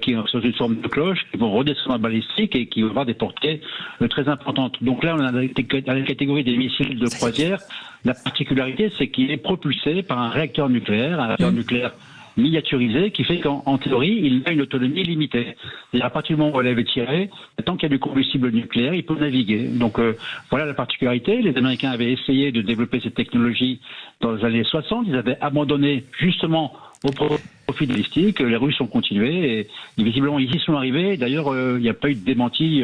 qui sont une forme de cloche, qui vont redescendre en balistique et qui vont avoir des portées très importantes. Donc là, on a la catégorie des missiles de croisière. La particularité, c'est qu'il est propulsé par un réacteur nucléaire, miniaturisé, qui fait qu'en théorie, il a une autonomie limitée. Et à partir du moment où elle est tirée, tant qu'il y a du combustible nucléaire, il peut naviguer. Donc voilà la particularité. Les Américains avaient essayé de développer cette technologie dans les années 60. Ils avaient abandonné justement au profit de balistique. Les Russes ont continué et visiblement ils y sont arrivés. D'ailleurs, il n'y a pas eu de démenti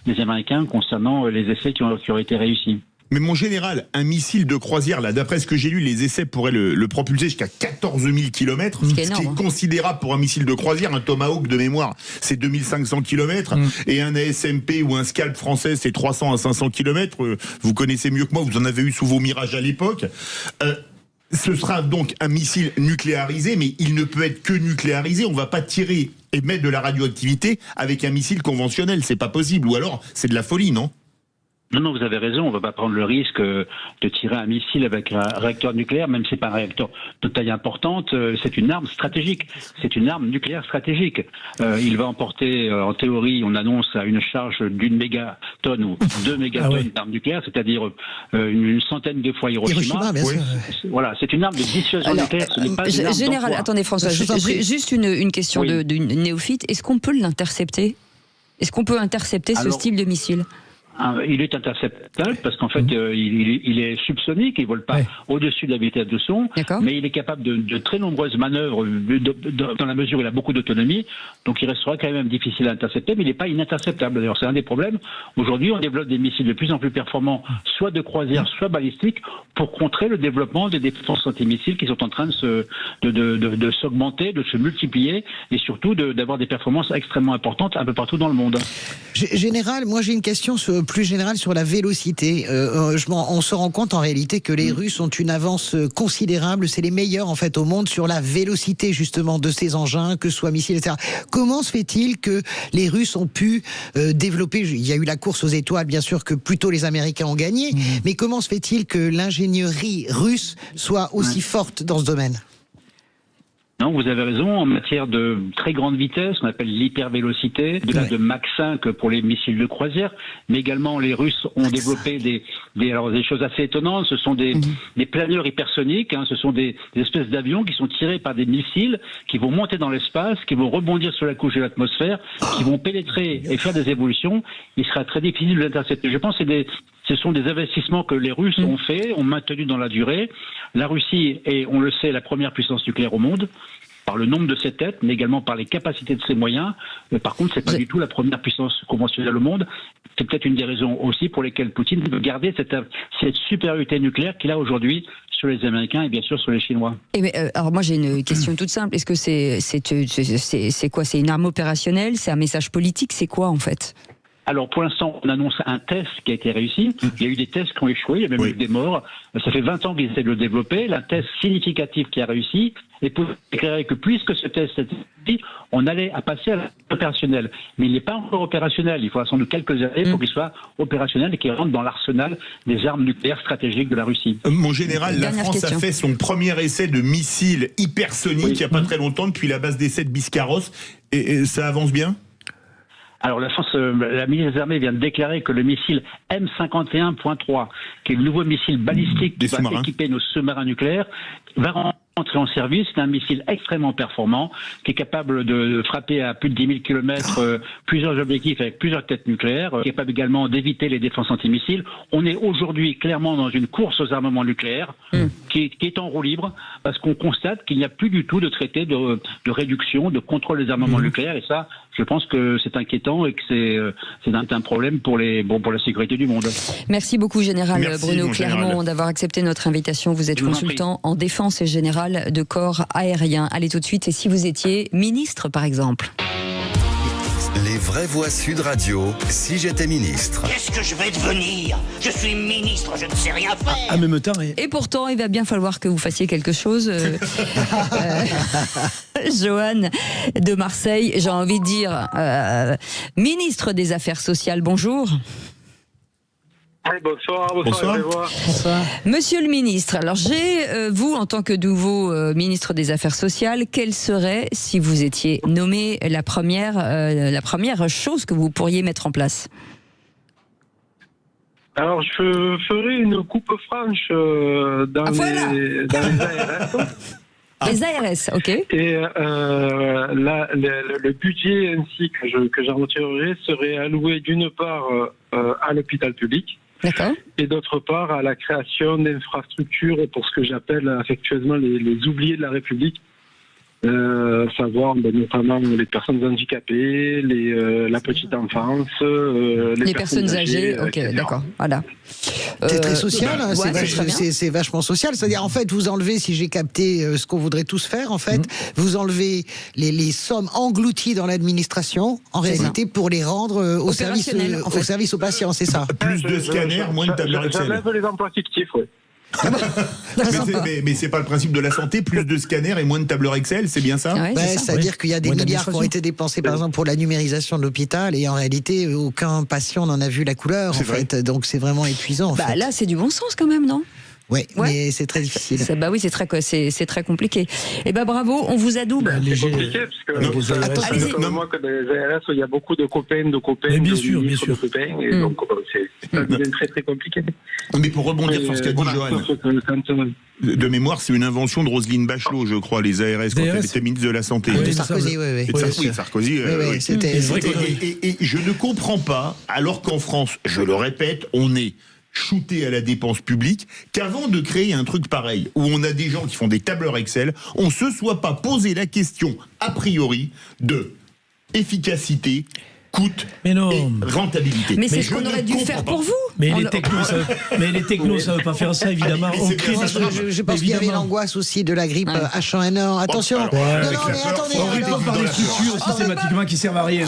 des Américains concernant les essais qui ont été réussis. Mais mon général, un missile de croisière, là, d'après ce que j'ai lu, les essais pourraient le propulser jusqu'à 14 000 km, ce qui est considérable pour un missile de croisière. Un Tomahawk de mémoire, c'est 2500 km, et un ASMP ou un Scalp français, c'est 300 à 500 km. Vous connaissez mieux que moi, vous en avez eu sous vos Mirages à l'époque. Ce sera donc un missile nucléarisé, mais il ne peut être que nucléarisé. On va pas tirer et mettre de la radioactivité avec un missile conventionnel, c'est pas possible. Ou alors, c'est de la folie, non ? Non, vous avez raison, on ne va pas prendre le risque de tirer un missile avec un réacteur nucléaire, même si c'est pas un réacteur de taille importante, c'est une arme stratégique, c'est une arme nucléaire stratégique. Il va emporter, en théorie, on annonce à une charge d'1 mégatonne ou 2 mégatonnes d'armes nucléaires, c'est-à-dire une centaine de fois Hiroshima. Voilà, c'est une arme de dissuasion nucléaire, ce n'est pas une arme Général, d'emploi. attendez François, juste une question de néophyte, est-ce qu'on peut l'intercepter ? Est-ce qu'on peut intercepter ce style de missile ? Il est interceptable parce qu'en fait, il est subsonique, il ne vole pas au-dessus de la vitesse de son, mais il est capable de très nombreuses manœuvres dans la mesure où il a beaucoup d'autonomie, donc il restera quand même difficile à intercepter, mais il n'est pas ininterceptable. D'ailleurs, c'est un des problèmes. Aujourd'hui, on développe des missiles de plus en plus performants, soit de croisière, soit balistiques, pour contrer le développement des défenses antimissiles qui sont en train de s'augmenter, de se multiplier, et surtout d'avoir des performances extrêmement importantes un peu partout dans le monde. Général, moi j'ai une question plus générale sur la vélocité. On se rend compte en réalité que les Russes ont une avance considérable. C'est les meilleurs en fait au monde sur la vélocité justement de ces engins, que ce soit missiles, etc. Comment se fait-il que les Russes ont pu développer, il y a eu la course aux étoiles bien sûr que plutôt les Américains ont gagné, mais comment se fait-il que l'ingénierie russe soit aussi forte dans ce domaine ? Non, vous avez raison. En matière de très grande vitesse, on appelle l'hypervélocité, de Mach 5 pour les missiles de croisière, mais également les Russes ont développé des choses assez étonnantes. Ce sont des planeurs hypersoniques, ce sont des espèces d'avions qui sont tirés par des missiles, qui vont monter dans l'espace, qui vont rebondir sur la couche de l'atmosphère, qui vont pénétrer et faire des évolutions. Il sera très difficile de l'intercepter. Je pense que ce sont des investissements que les Russes ont fait, ont maintenu dans la durée. La Russie est, on le sait, la première puissance nucléaire au monde, par le nombre de ses têtes, mais également par les capacités de ses moyens. Mais par contre, c'est pas du tout la première puissance conventionnelle au monde. C'est peut-être une des raisons aussi pour lesquelles Poutine veut garder cette supériorité nucléaire qu'il a aujourd'hui sur les Américains et bien sûr sur les Chinois. Alors moi j'ai une question toute simple. Est-ce que c'est quoi ? C'est une arme opérationnelle ? C'est un message politique ? C'est quoi en fait ? Alors pour l'instant, on annonce un test qui a été réussi. Il y a eu des tests qui ont échoué, il y a même eu des morts. Ça fait 20 ans qu'ils essaient de le développer. Un test significatif qui a réussi. Et pour déclarer que puisque ce test a été réussi, on allait à passer à l'opérationnel. Mais il n'est pas encore opérationnel. Il faudra sans doute quelques années pour qu'il soit opérationnel et qu'il rentre dans l'arsenal des armes nucléaires stratégiques de la Russie. Mon général, la France a fait son premier essai de missile hypersonique il n'y a pas très longtemps, depuis la base d'essai de Biscarrosse. Et ça avance bien ? Alors la ministre des Armées vient de déclarer que le missile M51.3, qui est le nouveau missile balistique qui va équiper nos sous-marins nucléaires, va rentrer en service. C'est un missile extrêmement performant, qui est capable de frapper à plus de 10 000 km plusieurs objectifs avec plusieurs têtes nucléaires, capable également d'éviter les défenses antimissiles. On est aujourd'hui clairement dans une course aux armements nucléaires qui est en roue libre, parce qu'on constate qu'il n'y a plus du tout de traité de réduction, de contrôle des armements nucléaires, et ça, je pense que c'est inquiétant et que c'est un problème pour la sécurité du monde. Merci beaucoup, Général Bruno Clermont, d'avoir accepté notre invitation. Vous êtes consultant en défense et général de corps aérien. Allez tout de suite, et si vous étiez ministre, par exemple ? Les vraies voix Sud Radio, si j'étais ministre. Qu'est-ce que je vais devenir ? Je suis ministre, je ne sais rien faire. En même temps. Et pourtant, il va bien falloir que vous fassiez quelque chose. Joanne de Marseille, j'ai envie de dire, ministre des Affaires sociales, bonjour. Bonsoir. Monsieur le ministre, alors vous, en tant que nouveau ministre des Affaires sociales, quelle serait, si vous étiez nommé, la première chose que vous pourriez mettre en place ? Alors, je ferai une coupe franche dans les ARS. Les ARS, ok. Et le budget ainsi que j'en retirerai serait alloué d'une part à l'hôpital public. D'accord. Et d'autre part à la création d'infrastructures pour ce que j'appelle affectueusement les oubliés de la République. Savoir notamment les personnes handicapées, la petite enfance, les personnes âgées. Ok, d'accord, voilà. C'est très social, c'est vachement social. C'est-à-dire, en fait, vous enlevez, si j'ai capté ce qu'on voudrait tous faire, en fait, vous enlevez les sommes englouties dans l'administration, en réalité, pour les rendre au service aux patients, c'est ça. Plus de scanners, moins de tableurs Excel. J'enlève les emplois fictifs, oui. mais c'est pas le principe de la santé, plus de scanners et moins de tableurs Excel, c'est bien ça ? C'est-à-dire qu'il y a des milliards qui ont été dépensés par exemple pour la numérisation de l'hôpital, et en réalité aucun patient n'en a vu la couleur en fait, donc c'est vraiment épuisant. Là c'est du bon sens quand même, non ? Oui, mais c'est très difficile. Oui, c'est très compliqué. Eh ben bravo, on vous adoube. C'est compliqué, parce que comme moi, que dans les ARS, il y a beaucoup de copains, mais bien sûr. de copains, et donc ça devient très très compliqué. Mais pour rebondir sur ce qu'a dit Johan, de mémoire, c'est une invention de Roselyne Bachelot, je crois, les ARS, quand elle était ministre de la Santé. De Sarkozy, oui. Sarkozy. Et je ne comprends pas, alors qu'en France, je le répète, on est shooté à la dépense publique, qu'avant de créer un truc pareil, où on a des gens qui font des tableurs Excel, on ne se soit pas posé la question, a priori, de efficacité, coût et rentabilité. Mais c'est ce qu'on aurait dû faire pour vous. Mais les technos, ça veut pas faire ça, évidemment. Je pense qu'il y avait l'angoisse aussi de la grippe H1N1. Attention. On répond par des structures systématiquement qui servent à rien.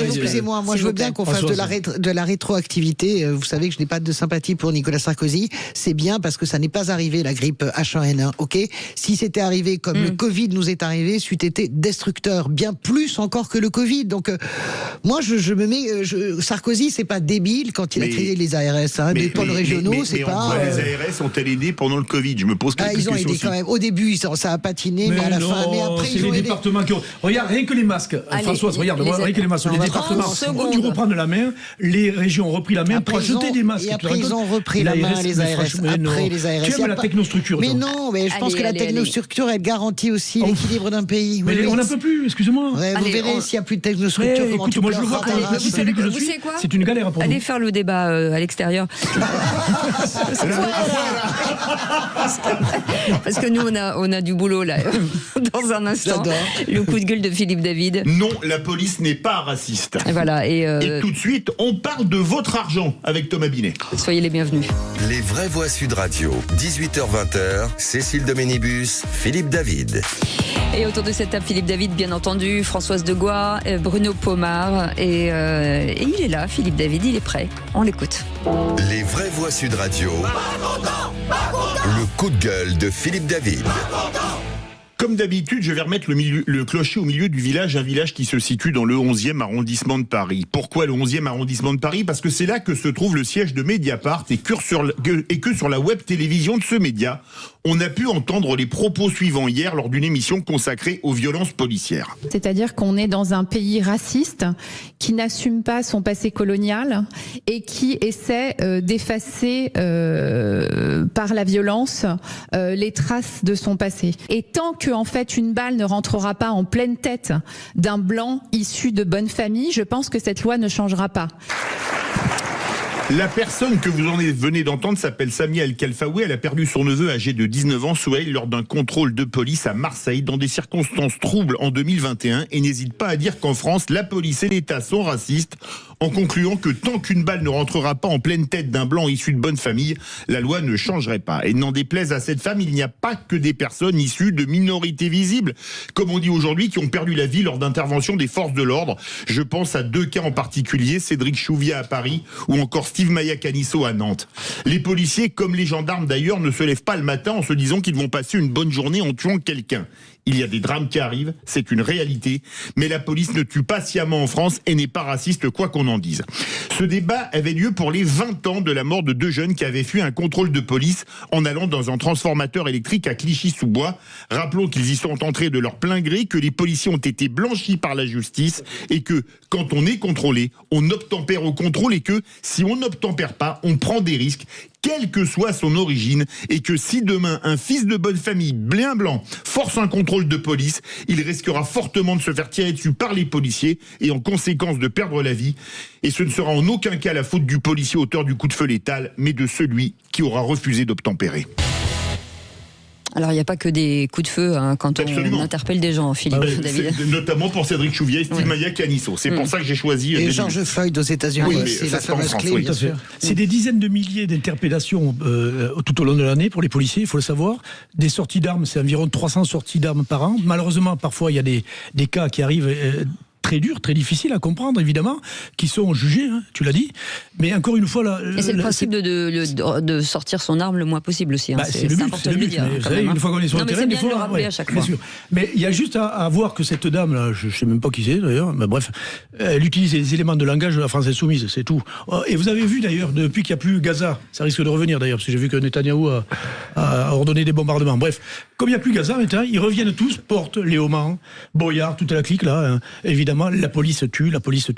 Excusez-moi, moi je veux bien qu'on fasse de la rétroactivité. Vous savez que je n'ai pas de sympathie pour Nicolas Sarkozy. C'est bien parce que ça n'est pas arrivé, la grippe H1N1. Ok. Si c'était arrivé comme le Covid nous est arrivé, c'eût été destructeur, bien plus encore que le Covid. Donc moi je me mets. Sarkozy, c'est pas débile quand il a créé les ARS, des pôles régionaux, c'est pas. Les ARS ont-elles aidé pendant le Covid? Je me pose quelques questions. Ils ont aidé quand même. Au début, ça a patiné, mais à la fin. Mais après, ils ont aidé. Départements qui ont. Regarde, rien que les masques. Françoise, regarde, rien que les masques. Les départements ont dû reprendre la main. Les régions ont repris la main pour acheter des masques. Et après, ils ont repris la main, les ARS. Après, les ARS. Tu aimes la technostructure? Mais non, mais je pense que la technostructure, elle garantit aussi l'équilibre d'un pays. Mais on n'en peut plus, excusez-moi. Vous verrez s'il n'y a plus de technostructure. Écoute, moi je le vois. Vous savez quoi? C'est une galère pour nous. Allez faire le débat à l'extérieur. Parce que nous, on a du boulot là. Dans un instant, le coup de gueule de Philippe David. Non, la police n'est pas raciste. Et voilà. Et tout de suite, on parle de votre argent avec Thomas Binet. Soyez les bienvenus. Les vraies voix Sud Radio, 18h-20h, Cécile Doménibus, Philippe David. Et autour de cette table, Philippe David, bien entendu, Françoise Degois, Bruno Pomar. Et il est là, Philippe David, il est prêt. On l'écoute. Les vraies voix Sud Radio. Le coup de gueule de Philippe David. Comme d'habitude, je vais remettre le clocher au milieu du village, un village qui se situe dans le 11e arrondissement de Paris. Pourquoi le 11e arrondissement de Paris? Parce que c'est là que se trouve le siège de Mediapart et que sur la web télévision de ce média, on a pu entendre les propos suivants hier lors d'une émission consacrée aux violences policières. C'est-à-dire qu'on est dans un pays raciste qui n'assume pas son passé colonial et qui essaie d'effacer par la violence les traces de son passé. Et tant que en fait une balle ne rentrera pas en pleine tête d'un blanc issu de bonne famille, je pense que cette loi ne changera pas. La personne que vous venez d'entendre s'appelle Samia El-Khalfaoui. Elle a perdu son neveu âgé de 19 ans, Souheil, lors d'un contrôle de police à Marseille dans des circonstances troubles en 2021 et n'hésite pas à dire qu'en France, la police et l'État sont racistes en concluant que tant qu'une balle ne rentrera pas en pleine tête d'un blanc issu de bonne famille, la loi ne changerait pas. Et n'en déplaise à cette femme, il n'y a pas que des personnes issues de minorités visibles, comme on dit aujourd'hui, qui ont perdu la vie lors d'interventions des forces de l'ordre. Je pense à deux cas en particulier, Cédric Chouviat à Paris ou encore Steve Maya-Canisso à Nantes. Les policiers, comme les gendarmes d'ailleurs, ne se lèvent pas le matin en se disant qu'ils vont passer une bonne journée en tuant quelqu'un. Il y a des drames qui arrivent, c'est une réalité, mais la police ne tue pas sciemment en France et n'est pas raciste, quoi qu'on en dise. Ce débat avait lieu pour les 20 ans de la mort de deux jeunes qui avaient fui un contrôle de police en allant dans un transformateur électrique à Clichy-sous-Bois. Rappelons qu'ils y sont entrés de leur plein gré, que les policiers ont été blanchis par la justice et que, quand on est contrôlé, on obtempère au contrôle et que, si on n'obtempère pas, on prend des risques, quelle que soit son origine, et que si demain un fils de bonne famille bien blanc force un contrôle de police, il risquera fortement de se faire tirer dessus par les policiers et en conséquence de perdre la vie. Et ce ne sera en aucun cas la faute du policier auteur du coup de feu létal, mais de celui qui aura refusé d'obtempérer. Alors, il n'y a pas que des coups de feu quand on interpelle des gens, Philippe David. Notamment pour Cédric Chouviat et Steve Maya-Canisso. C'est pour ça que j'ai choisi... Et George Floyd aux États-Unis, c'est la fameuse clé, bien sûr. C'est des dizaines de milliers d'interpellations tout au long de l'année pour les policiers, il faut le savoir. Des sorties d'armes, c'est environ 300 sorties d'armes par an. Malheureusement, parfois, il y a des cas qui arrivent... très durs, très difficiles à comprendre, évidemment, qui sont jugés, hein, tu l'as dit. Mais encore une fois... Et c'est le principe de sortir son arme le moins possible aussi. Hein. C'est le but, c'est le but. Vous savez, une fois qu'on est sur le terrain, des fois... C'est bien de le rappeler à chaque fois. Sûr. Mais il y a juste à voir que cette dame, là, je ne sais même pas qui c'est d'ailleurs, mais bref, elle utilise les éléments de langage de la France insoumise, c'est tout. Et vous avez vu d'ailleurs, depuis qu'il n'y a plus Gaza, ça risque de revenir d'ailleurs, parce que j'ai vu que Netanyahou a ordonné des bombardements. Bref, comme il n'y a plus Gaza maintenant, ils reviennent tous, Porte, Léaumont, Boyard, toute la clique là, hein. Évidemment, la police tue,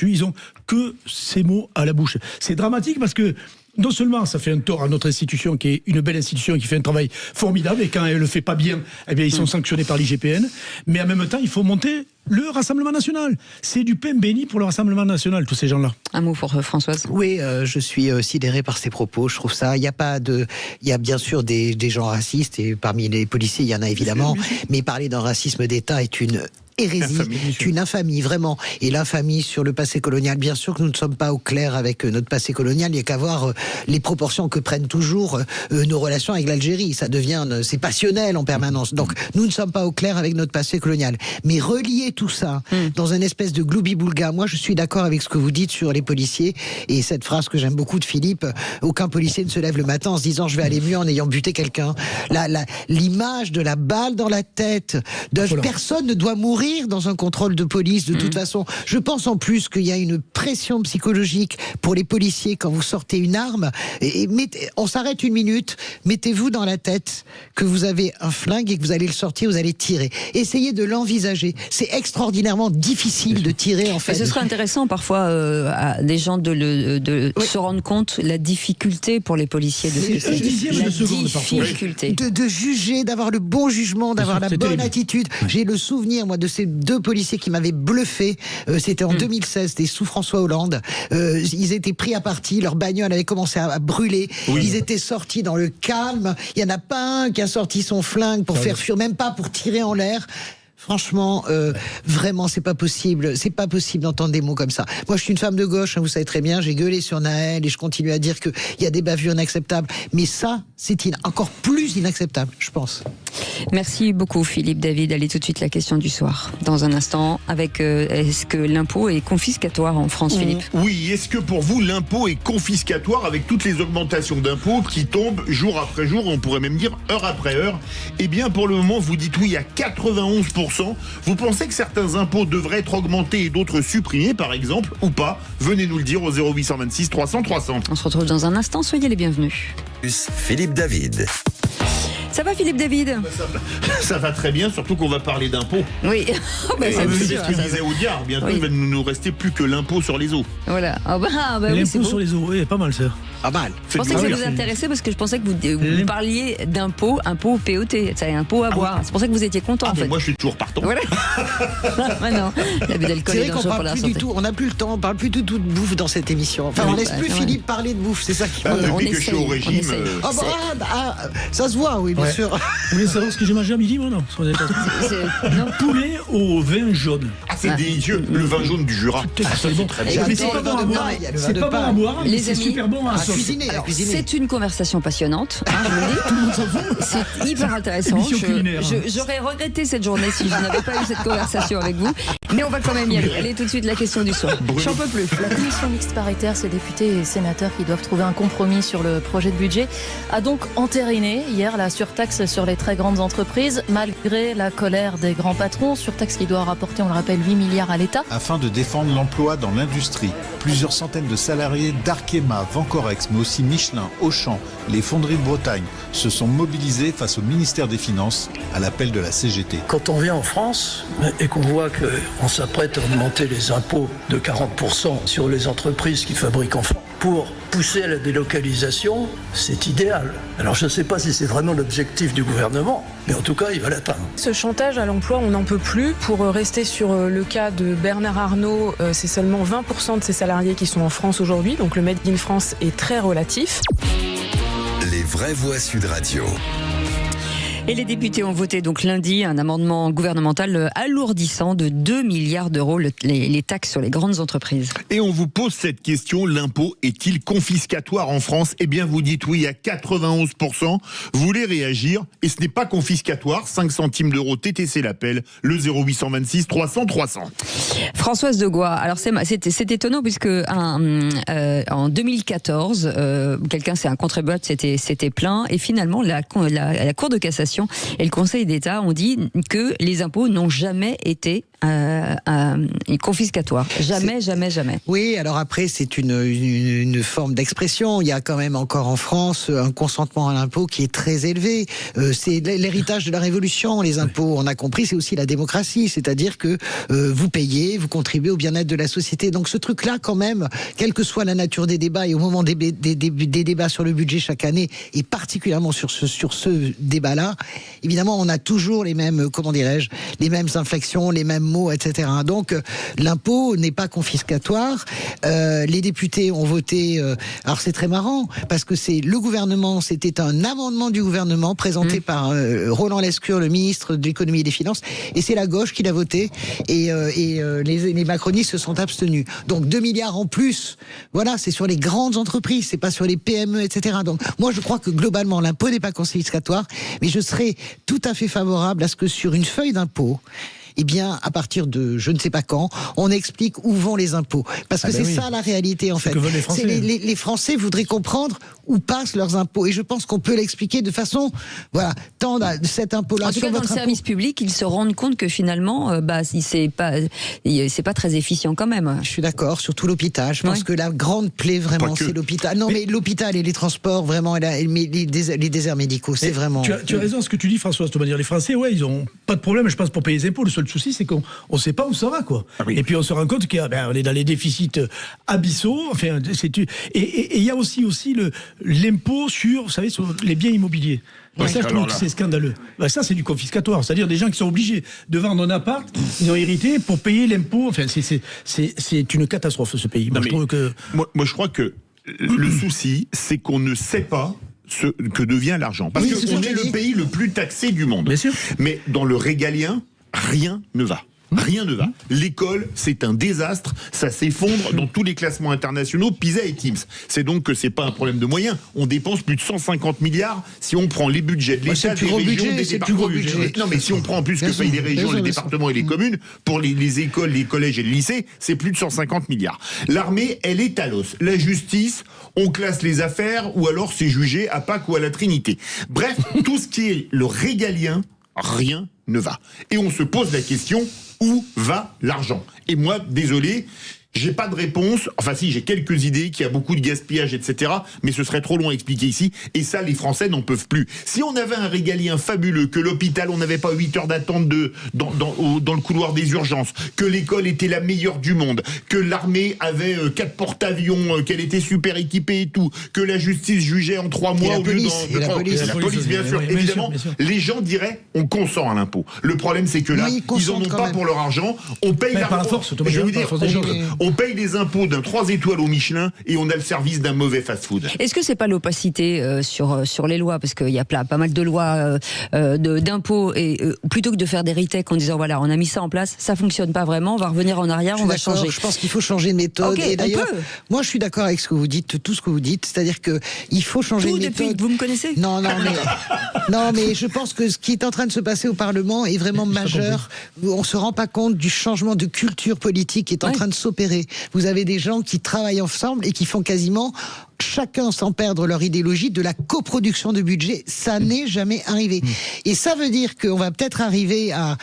ils ont que ces mots à la bouche. C'est dramatique parce que non seulement ça fait un tort à notre institution, qui est une belle institution, qui fait un travail formidable, et quand elle le fait pas bien, eh bien ils sont sanctionnés par l'IGPN, mais en même temps, il faut monter le Rassemblement National. C'est du pain béni pour le Rassemblement National, tous ces gens-là. Un mot pour Françoise. Oui, je suis sidéré par ces propos, je trouve ça. Il y a bien sûr des gens racistes, et parmi les policiers, il y en a évidemment, mais parler d'un racisme d'État est une hérésie, une infamie, vraiment. Et l'infamie sur le passé colonial, bien sûr que nous ne sommes pas au clair avec notre passé colonial, il n'y a qu'à voir les proportions que prennent toujours nos relations avec l'Algérie. Ça devient, c'est passionnel en permanence. Donc, nous ne sommes pas au clair avec notre passé colonial. Mais relier tout ça dans une espèce de gloubi-boulga, moi je suis d'accord avec ce que vous dites sur les policiers, et cette phrase que j'aime beaucoup de Philippe, aucun policier ne se lève le matin en se disant je vais aller mieux en ayant buté quelqu'un. L'image de la balle dans la tête, personne ne doit mourir dans un contrôle de police, de toute façon. Je pense en plus qu'il y a une pression psychologique pour les policiers quand vous sortez une arme. On s'arrête une minute, mettez-vous dans la tête que vous avez un flingue et que vous allez le sortir, vous allez tirer. Essayez de l'envisager. C'est extraordinairement difficile de tirer, en fait. Et ce serait intéressant parfois à des gens de se rendre compte la difficulté pour les policiers de ce que c'est. La difficulté. De juger, d'avoir le bon jugement, d'avoir la bonne attitude. J'ai le souvenir, moi, de ces deux policiers qui m'avaient bluffé. C'était en 2016, c'était sous François Hollande. Ils étaient pris à partie, leur bagnole avait commencé à brûler. Oui. Ils étaient sortis dans le calme. Il n'y en a pas un qui a sorti son flingue pour faire fuir, même pas pour tirer en l'air. Franchement, vraiment, c'est pas possible. C'est pas possible d'entendre des mots comme ça. Moi, je suis une femme de gauche, hein, vous savez très bien. J'ai gueulé sur Naël et je continue à dire qu'il y a des bavures inacceptables. Mais ça, c'est encore plus inacceptable, je pense. Merci beaucoup, Philippe David. Allez tout de suite la question du soir. Dans un instant, avec est-ce que l'impôt est confiscatoire en France, Philippe ? Oui, est-ce que pour vous, l'impôt est confiscatoire avec toutes les augmentations d'impôts qui tombent jour après jour, on pourrait même dire heure après heure ? Eh bien, pour le moment, vous dites oui à 91%. Vous pensez que certains impôts devraient être augmentés et d'autres supprimés, par exemple, ou pas ? Venez nous le dire au 0826 300 300. On se retrouve dans un instant, soyez les bienvenus. Philippe David. Ça va, Philippe David ? Ça va très bien, surtout qu'on va parler d'impôts. Oui. C'est ce que disait Audiard. Bientôt, il va nous rester plus que l'impôt sur les eaux. Voilà. L'impôt sur les eaux, oui, pas mal ça. Pas mal. Je pensais que ça vous intéressait parce que je pensais que vous parliez d'impôt, impôt POT, c'est impôt à boire. C'est pour ça que vous étiez content. En fait. Moi, je suis toujours partant. Voilà. Non, l'abus d'alcool est dangereux pour la santé. On n'a plus le temps, on parle plus du tout de bouffe dans cette émission. Enfin, on laisse plus Philippe parler de bouffe, c'est ça qui. Depuis que je suis au régime. Ça se voit, oui. Bien sûr. Vous voulez savoir ce que j'ai mangé à midi, moi, non? Poulet au vin jaune. Ah, c'est délicieux, le vin jaune du Jura. C'est bon. Mais c'est pas bon à boire. C'est pas bon à boire, mais c'est super bon à cuisiner. C'est une conversation passionnante, je vous le dis. Tout le monde s'en fout. C'est hyper intéressant. J'aurais regretté cette journée si je n'avais pas eu cette conversation avec vous. Mais on va quand même y aller. Allez, tout de suite, la question du soir. J'en peux plus. La commission mixte paritaire, ces députés et sénateurs qui doivent trouver un compromis sur le projet de budget, a donc entériné hier la surtaxe sur les très grandes entreprises, malgré la colère des grands patrons. Surtaxe qui doit rapporter, on le rappelle, 8 milliards à l'État. Afin de défendre l'emploi dans l'industrie, plusieurs centaines de salariés d'Arkema, Vancorex, mais aussi Michelin, Auchan, les fonderies de Bretagne se sont mobilisés face au ministère des Finances à l'appel de la CGT. Quand on vient en France et qu'on voit qu'on s'apprête à augmenter les impôts de 40% sur les entreprises qui fabriquent en France pour pousser à la délocalisation, c'est idéal. Alors je ne sais pas si c'est vraiment l'objectif du gouvernement, mais en tout cas, il va l'atteindre. Ce chantage à l'emploi, on n'en peut plus. Pour rester sur le cas de Bernard Arnault, c'est seulement 20% de ses salariés qui sont en France aujourd'hui, donc le Made in France est très relatif. Les vraies voix Sud Radio. Et les députés ont voté donc lundi un amendement gouvernemental alourdissant de 2 milliards d'euros les taxes sur les grandes entreprises. Et on vous pose cette question, l'impôt est-il confiscatoire en France ? Eh bien vous dites oui à 91%. Vous voulez réagir et ce n'est pas confiscatoire. 5 centimes d'euros TTC l'appel, le 0826 300 300. Françoise Degois, alors c'est étonnant puisque en 2014, un contribuable s'était plaint et finalement la Cour de cassation et le Conseil d'État ont dit que les impôts n'ont jamais été confiscatoires. Jamais. Oui, alors après c'est une forme d'expression. Il y a quand même encore en France un consentement à l'impôt qui est très élevé. C'est l'héritage de la Révolution, les impôts. On a compris, c'est aussi la démocratie, c'est-à-dire que vous payez, vous contribuez au bien-être de la société. Donc ce truc-là, quand même, quelle que soit la nature des débats et au moment des débats sur le budget chaque année, et particulièrement sur ce débat-là, évidemment, on a toujours les mêmes, les mêmes inflexions, les mêmes mots, etc. Donc l'impôt n'est pas confiscatoire. Les députés ont voté. Alors c'est très marrant parce que c'était un amendement du gouvernement présenté par Roland Lescure, le ministre de l'économie et des finances, et c'est la gauche qui l'a voté et les macronistes se sont abstenus. Donc 2 milliards en plus. Voilà, c'est sur les grandes entreprises, c'est pas sur les PME, etc. Donc moi je crois que globalement l'impôt n'est pas confiscatoire, mais je serais tout à fait favorable à ce que sur une feuille d'impôt, eh bien, à partir de je ne sais pas quand, on explique où vont les impôts. Parce que ça la réalité, en fait. Que veulent les Français. Les Français voudraient comprendre où passent leurs impôts. Et je pense qu'on peut l'expliquer de façon, tant cet impôt-là. En tout cas, dans le service public, ils se rendent compte que finalement, c'est pas très efficient quand même. Je suis d'accord, surtout l'hôpital. Je pense que la grande plaie, vraiment, c'est l'hôpital. Non, mais l'hôpital et les transports, vraiment, les déserts médicaux, c'est vraiment... Tu as raison, ce que tu dis, François. C'est-à-dire, les Français, ils ont pas de problème, je pense, pour payer les impôts. Le seul souci, c'est qu'on ne sait pas où ça va, quoi. Ah oui. Et puis on se rend compte qu'on est dans les déficits abyssaux. Enfin, et il y a aussi l'impôt sur, vous savez, sur les biens immobiliers. Ça, je trouve que c'est scandaleux. Ça, c'est du confiscatoire. C'est-à-dire des gens qui sont obligés de vendre un appart, ils ont hérité pour payer l'impôt. Enfin, c'est une catastrophe, ce pays. Moi, je crois que le souci, c'est qu'on ne sait pas ce que devient l'argent. Parce qu'on est le pays le plus taxé du monde. Bien sûr. Mais dans le régalien, rien ne va. Rien ne va. L'école, c'est un désastre. Ça s'effondre dans tous les classements internationaux, PISA et TIMSS. C'est donc que c'est pas un problème de moyens. On dépense plus de 150 milliards si on prend les budgets de l'État, des régions, des départements. Non, mais si on prend en plus que payent les régions, les départements et les communes, pour les écoles, les collèges et les lycées, c'est plus de 150 milliards. L'armée, elle est à l'os. La justice, on classe les affaires ou alors c'est jugé à Pâques ou à la Trinité. Bref, tout ce qui est le régalien, rien ne va. Et on se pose la question, où va l'argent ? Et moi, désolé, j'ai pas de réponse. Enfin si, j'ai quelques idées, qu'il y a beaucoup de gaspillage, etc. Mais ce serait trop long à expliquer ici. Et ça, les Français n'en peuvent plus. Si on avait un régalien fabuleux, que l'hôpital, on n'avait pas 8 heures d'attente dans le couloir des urgences, que l'école était la meilleure du monde, que l'armée avait 4 porte-avions, qu'elle était super équipée et tout, que la justice jugeait en 3 mois au lieu la police, bien sûr. Évidemment, bien sûr. Les gens diraient, on consent à l'impôt. Le problème, c'est que là, ils en ont pas pour leur argent. On paye je veux dire, on paye les impôts d'un 3 étoiles au Michelin et on a le service d'un mauvais fast-food. Est-ce que c'est pas l'opacité sur les lois, parce qu'il y a pas mal de lois d'impôts, et plutôt que de faire des retakes en disant voilà, on a mis ça en place, ça fonctionne pas vraiment, on va revenir en arrière, on va changer. Je pense qu'il faut changer de méthode. Et d'ailleurs, moi je suis d'accord avec ce que vous dites, tout ce que vous dites, c'est-à-dire que il faut changer de méthode. Depuis, vous me connaissez ? Non, mais je pense que ce qui est en train de se passer au Parlement est vraiment majeur. On se rend pas compte du changement de culture politique qui est en train de s'opérer. Vous avez des gens qui travaillent ensemble et qui font quasiment chacun sans perdre leur idéologie de la coproduction de budget. Ça n'est jamais arrivé. Et ça veut dire qu'on va peut-être arriver à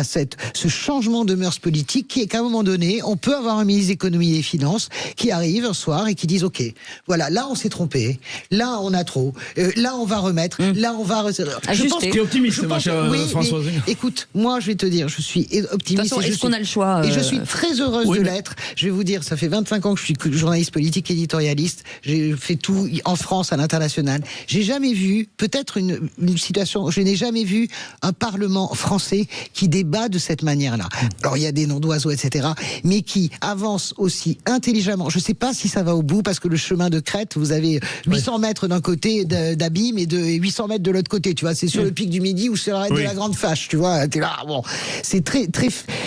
ce changement de mœurs politiques qui est qu'à un moment donné, on peut avoir un ministre d'économie et des finances qui arrive un soir et qui dit ok, voilà, là on s'est trompé, là on a trop, là on va remettre, là on va... Je pense que tu es optimiste, ma chère Françoise. Écoute, moi je vais te dire, je suis optimiste. De toute façon, est-ce qu'on a le choix Et je suis très heureuse de l'être. Je vais vous dire, ça fait 25 ans que je suis journaliste politique éditorialiste. j'ai fait tout en France, à l'international. J'ai jamais vu, peut-être une situation, je n'ai jamais vu un Parlement français qui débat de cette manière-là. Alors, il y a des noms d'oiseaux, etc., mais qui avance aussi intelligemment. Je sais pas si ça va au bout, parce que le chemin de crête, vous avez 800 mètres d'un côté d'abîme et 800 mètres de l'autre côté, tu vois. C'est sur le pic du Midi ou sur l'arrêt de la Grande Fâche, tu vois. T'es là, bon. C'est très,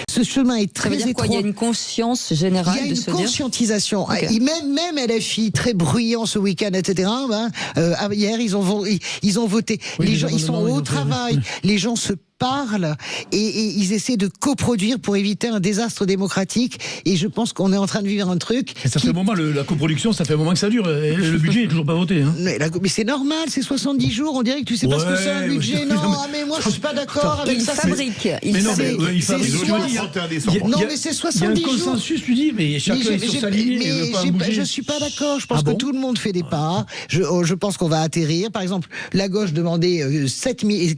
ce chemin est très étroit. Il y a une conscience générale de se dire. Il y a une conscientisation. Okay. Et même LFI, très bruyant ce week-end, etc. Hier, ils ont voté. Oui, les gens, ils sont au travail. Les gens se parlent et ils essaient de coproduire pour éviter un désastre démocratique, et je pense qu'on est en train de vivre un truc. Et ça fait un moment, la coproduction, ça fait un moment que ça dure, et le budget est toujours pas voté. Hein. Mais c'est normal, c'est 70 jours, on dirait que tu sais pas ce que c'est un budget. Non, mais moi je suis pas d'accord avec ça. Il fabrique. Non, mais c'est 70 jours. Il y a un consensus, tu dis, mais chacun est sur sa ligne et veut pas bouger. Je suis pas d'accord, je pense que tout le monde fait des pas. Je pense qu'on va atterrir. Par exemple, la gauche demandait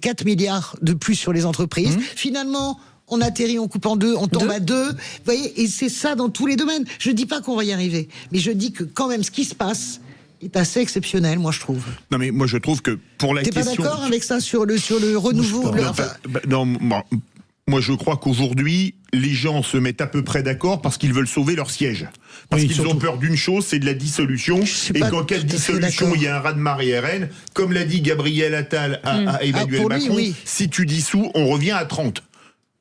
4 milliards de plus sur les entreprises. Finalement, on atterrit, on coupe en deux, on tombe à 2. Vous voyez, et c'est ça dans tous les domaines. Je dis pas qu'on va y arriver, mais je dis que quand même, ce qui se passe est assez exceptionnel, moi je trouve. Non, mais moi je trouve que pour la question... T'es pas d'accord avec ça sur le renouveau? Non, moi je crois qu'aujourd'hui, les gens se mettent à peu près d'accord parce qu'ils veulent sauver leur siège. Parce qu'ils ont peur d'une chose, c'est de la dissolution. Et qu'en cas de dissolution, il y a un raz-de-marée RN. Comme l'a dit Gabriel Attal à Emmanuel Macron, si tu dissous, on revient à 30.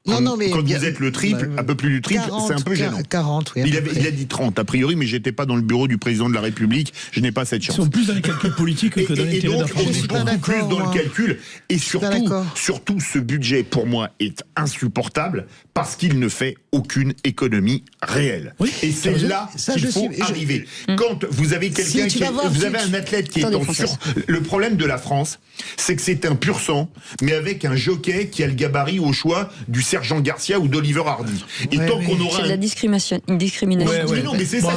Non, mais quand vous êtes le triple, un peu plus du triple, c'est un peu gênant. 40, oui. Il a dit 30, a priori, mais j'étais pas dans le bureau du président de la République, je n'ai pas cette chance. Ils sont plus dans les calculs politiques que dans les donc, on est beaucoup plus dans le calcul. Et surtout, ce budget, pour moi, est insupportable parce qu'il ne fait aucune économie réelle. Oui, et c'est là qu'il faut arriver. Quand vous avez quelqu'un vous avez un athlète qui est en sur... Le problème de la France, c'est que c'est un pur sang, mais avec un jockey qui a le gabarit au choix du Sergent Garcia ou d'Oliver Hardy. Et tant qu'on aura... C'est de la discrimination. Mais non, mais c'est ça.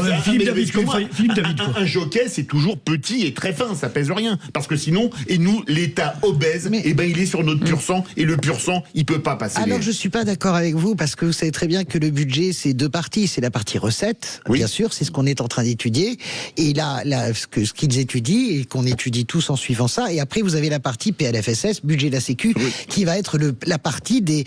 Un jockey, c'est toujours petit et très fin, ça pèse rien. Parce que sinon, et nous, l'État obèse, il est sur notre pur sang, et le pur sang, il peut pas passer. Alors, je suis pas d'accord avec vous, parce que vous savez très bien que le budget, c'est 2 parties. C'est la partie recette, bien sûr, c'est ce qu'on est en train d'étudier. Et là ce qu'ils étudient, et qu'on étudie tous en suivant ça. Et après, vous avez la partie PLFSS, budget de la Sécu, qui va être la partie des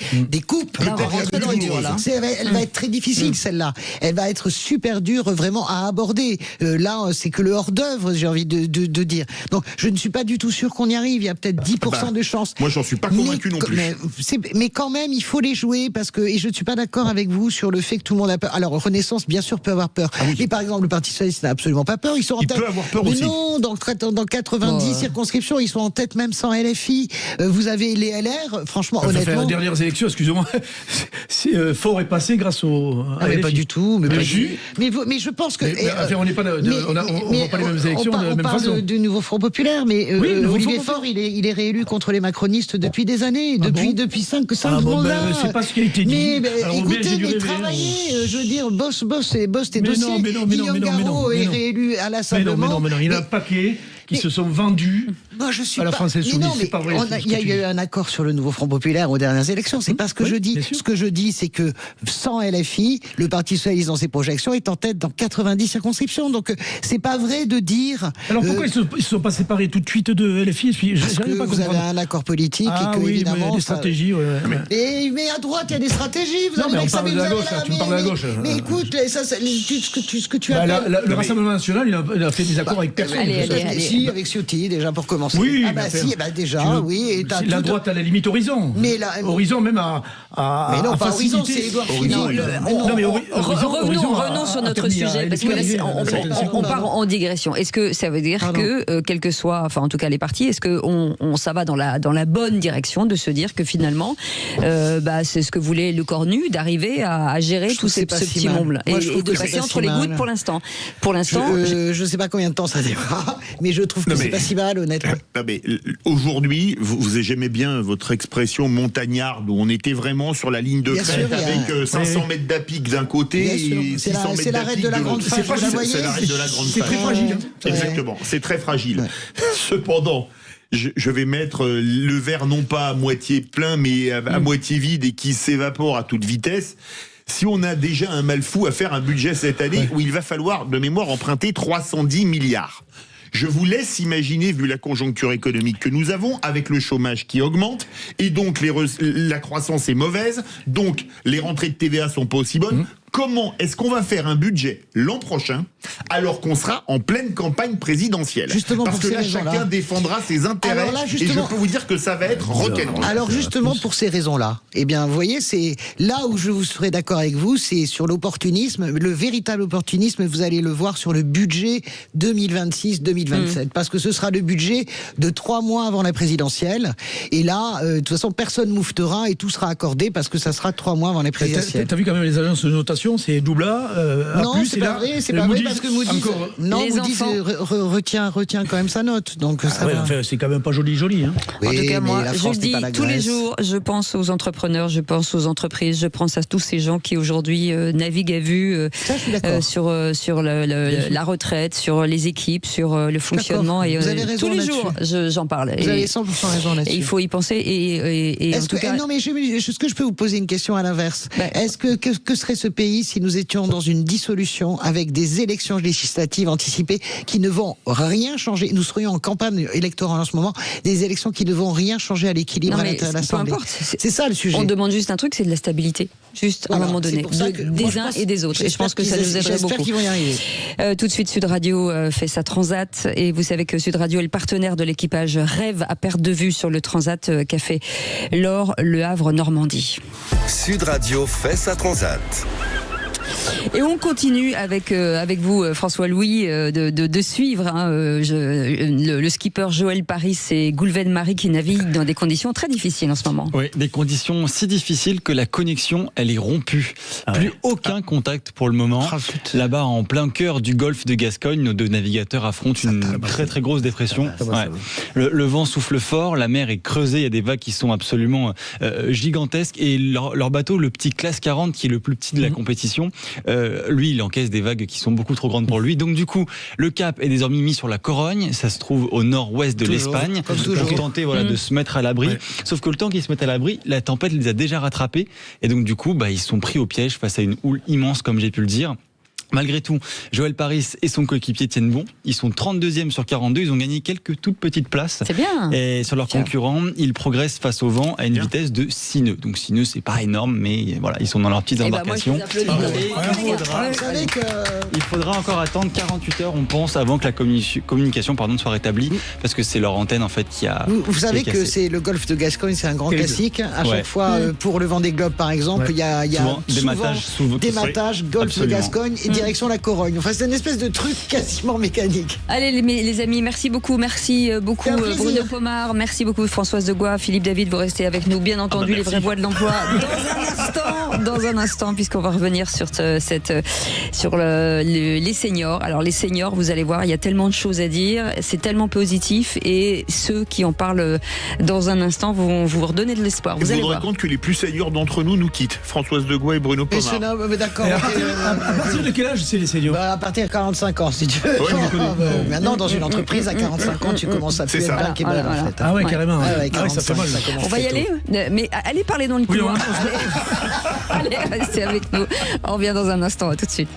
coupes. Elle va être très difficile, celle-là. Elle va être super dure, vraiment, à aborder. Là, c'est que le hors-d'œuvre, j'ai envie de dire. Donc, je ne suis pas du tout sûr qu'on y arrive. Il y a peut-être 10% de chance. Moi, j'en suis pas convaincu non plus. Mais quand même, il faut les jouer, parce que, et je ne suis pas d'accord avec vous sur le fait que tout le monde a peur. Alors, Renaissance, bien sûr, peut avoir peur. Mais par exemple, le Parti socialiste n'a absolument pas peur. Ils sont en tête. Il peut avoir peur aussi. Non, dans 90 circonscriptions, ils sont en tête même sans LFI. Vous avez les LR, franchement, honnêtement. Les dernières élections, excusez-moi, Fort est passé grâce au. Pas du tout. Mais je pense que. On n'est pas. On voit pas les mêmes élections de la même façon. On parle du nouveau Front Populaire, mais Olivier Faure, il est réélu contre les macronistes depuis des années, depuis 5 mandats. C'est pas ce qui a été dit. Écoutez, travaillez, je veux dire, bosse tes dossiers. Guillaume Garot est réélu à l'Assemblée. Mais non, il y en a un paquet qui se sont vendus à la France Insoumise. C'est pas vrai. Il y a eu un accord sur le nouveau Front Populaire aux dernières élections. C'est pas ce que je dis. Ce que je dis, c'est que sans LFI, le Parti socialiste dans ses projections est en tête dans 90 circonscriptions. Donc c'est pas vrai de dire. Alors pourquoi ils se sont pas séparés tout de suite de LFI? Parce que vous avez un accord politique et que évidemment des stratégies. Mais à droite, il y a des stratégies. Vous avez tu me parles de la gauche. Mais écoute, ce que tu as. Le Rassemblement national, il a fait des accords avec personne. Avec Ciotti, déjà, pour commencer. Oui, déjà, oui. La droite, à la limite, Horizon. Horizon, même à mais non, pas Horizon, c'est Édouard Philippe. Revenons sur notre sujet, parce que là, on part en digression. Est-ce que ça veut dire que, quel que soit, enfin, en tout cas, les partis, est-ce que ça va dans la bonne direction de se dire que finalement, c'est ce que voulait le Cornu, d'arriver à gérer tout ce petit monde et de passer entre les gouttes pour l'instant. Je sais pas combien de temps ça durera, mais je trouve que c'est pas si mal, honnêtement. Aujourd'hui, vous aimez bien votre expression montagnarde, où on était vraiment sur la ligne de crête avec 500 mètres d'APIC d'un côté et 600 mètres d'APIC de l'autre. C'est l'arrêt de la grande faille. C'est très fragile. Exactement, c'est très fragile. Cependant, je vais mettre le verre non pas à moitié plein, mais à moitié vide et qui s'évapore à toute vitesse. si on a déjà un mal fou à faire un budget cette année où il va falloir, de mémoire, emprunter 310 milliards. Je vous laisse imaginer, vu la conjoncture économique que nous avons, avec le chômage qui augmente, et donc la croissance est mauvaise, donc les rentrées de TVA sont pas aussi bonnes. Comment est-ce qu'on va faire un budget l'an prochain alors qu'on sera en pleine campagne présidentielle? Justement, parce que là, chacun défendra ses intérêts. Là, et je peux vous dire que ça va être rock'n'roll. Alors justement, pour ces raisons-là, eh bien, vous voyez, c'est là où je vous serai d'accord avec vous, c'est sur l'opportunisme. Le véritable opportunisme, vous allez le voir sur le budget 2026-2027. Parce que ce sera le budget de 3 mois avant la présidentielle. Et là, de toute façon, personne ne mouftera et tout sera accordé parce que ça sera 3 mois avant la présidentielle. T'as vu quand même les agences de notation, c'est double A, non, c'est pas vrai, c'est pas vrai parce que Moody's, Moody's retient quand même sa note. Donc ça va. Enfin, c'est quand même pas joli. Hein. Oui, en tout cas, moi, je le dis tous les jours, je pense aux entrepreneurs, je pense aux entreprises, je pense à tous ces gens qui aujourd'hui naviguent à vue sur la retraite, sur les équipes, sur le fonctionnement. Et tous les jours, j'en parle. Vous avez 100% raison là-dessus. Et il faut y penser. Et en tout cas, non, mais est-ce que je peux vous poser une question à l'inverse? Est-ce que serait ce pays si nous étions dans une dissolution avec des élections législatives anticipées qui ne vont rien changer? Nous serions en campagne électorale en ce moment, des élections qui ne vont rien changer à l'équilibre à l'Assemblée. C'est ça le sujet. On demande juste un truc, c'est de la stabilité. Juste à un moment donné, des uns et des autres. Et je pense que ça nous aiderait beaucoup. J'espère qu'ils vont y arriver. Tout de suite, Sud Radio fait sa transat. Et vous savez que Sud Radio est le partenaire de l'équipage Rêve à perte de vue sur le transat qu'a fait Laure Le Havre Normandie. Sud Radio fait sa transat. Et on continue avec vous, François-Louis, de suivre le skipper Joël Paris et Goulven Marie qui naviguent dans des conditions très difficiles en ce moment. Oui, des conditions si difficiles que la connexion, elle est rompue. Plus aucun contact pour le moment. Là-bas, en plein cœur du golfe de Gascogne, nos deux navigateurs affrontent une très très grosse dépression. Le vent souffle fort, la mer est creusée, il y a des vagues qui sont absolument gigantesques et leur bateau, le petit Classe 40, qui est le plus petit de la compétition, lui, il encaisse des vagues qui sont beaucoup trop grandes pour lui. Donc du coup, le cap est désormais mis sur la Corogne. Ça se trouve au nord-ouest de l'Espagne pour tenter de se mettre à l'abri. Sauf que le temps qu'ils se mettent à l'abri, la tempête les a déjà rattrapés. Et donc du coup, ils sont pris au piège face à une houle immense, comme j'ai pu le dire. Malgré tout, Joël Paris et son coéquipier tiennent bon. Ils sont 32e sur 42. Ils ont gagné quelques toutes petites places. C'est bien. Et sur leurs concurrents, ils progressent face au vent à une vitesse de 6 nœuds. Donc 6 nœuds, c'est pas énorme, mais voilà, ils sont dans leurs petites embarcations. Il faudra encore attendre 48 heures, on pense, avant que la communication soit rétablie, parce que c'est leur antenne en fait qui a. Vous savez que c'est le golfe de Gascogne, c'est un grand classique. À chaque fois, pour le Vendée Globe par exemple, il y a souvent dématage, golfe de Gascogne et direction la Corogne. Enfin, c'est une espèce de truc quasiment mécanique. Allez les amis, merci beaucoup Bruno Pomar, merci beaucoup Françoise de Gois, Philippe David, vous restez avec nous, bien entendu, les vraies voix de l'emploi dans un instant, puisqu'on va revenir sur les seniors. Alors les seniors, vous allez voir, il y a tellement de choses à dire, c'est tellement positif, et ceux qui en parlent dans un instant vont vous redonner de l'espoir. Vous allez voir. Compte que les plus seniors d'entre nous quittent, Françoise de Gois et Bruno Pomar. Mais d'accord. À partir de quel âge c'est les seniors? À partir de 45 ans, si tu veux. Maintenant, dans une entreprise, à 45 ans, tu commences à plus être bankable, en fait. Ah ouais, carrément. Ça fait mal. On va y aller, mais allez parler dans le couloir. Allez, restez avec nous. On revient dans un instant, à tout de suite.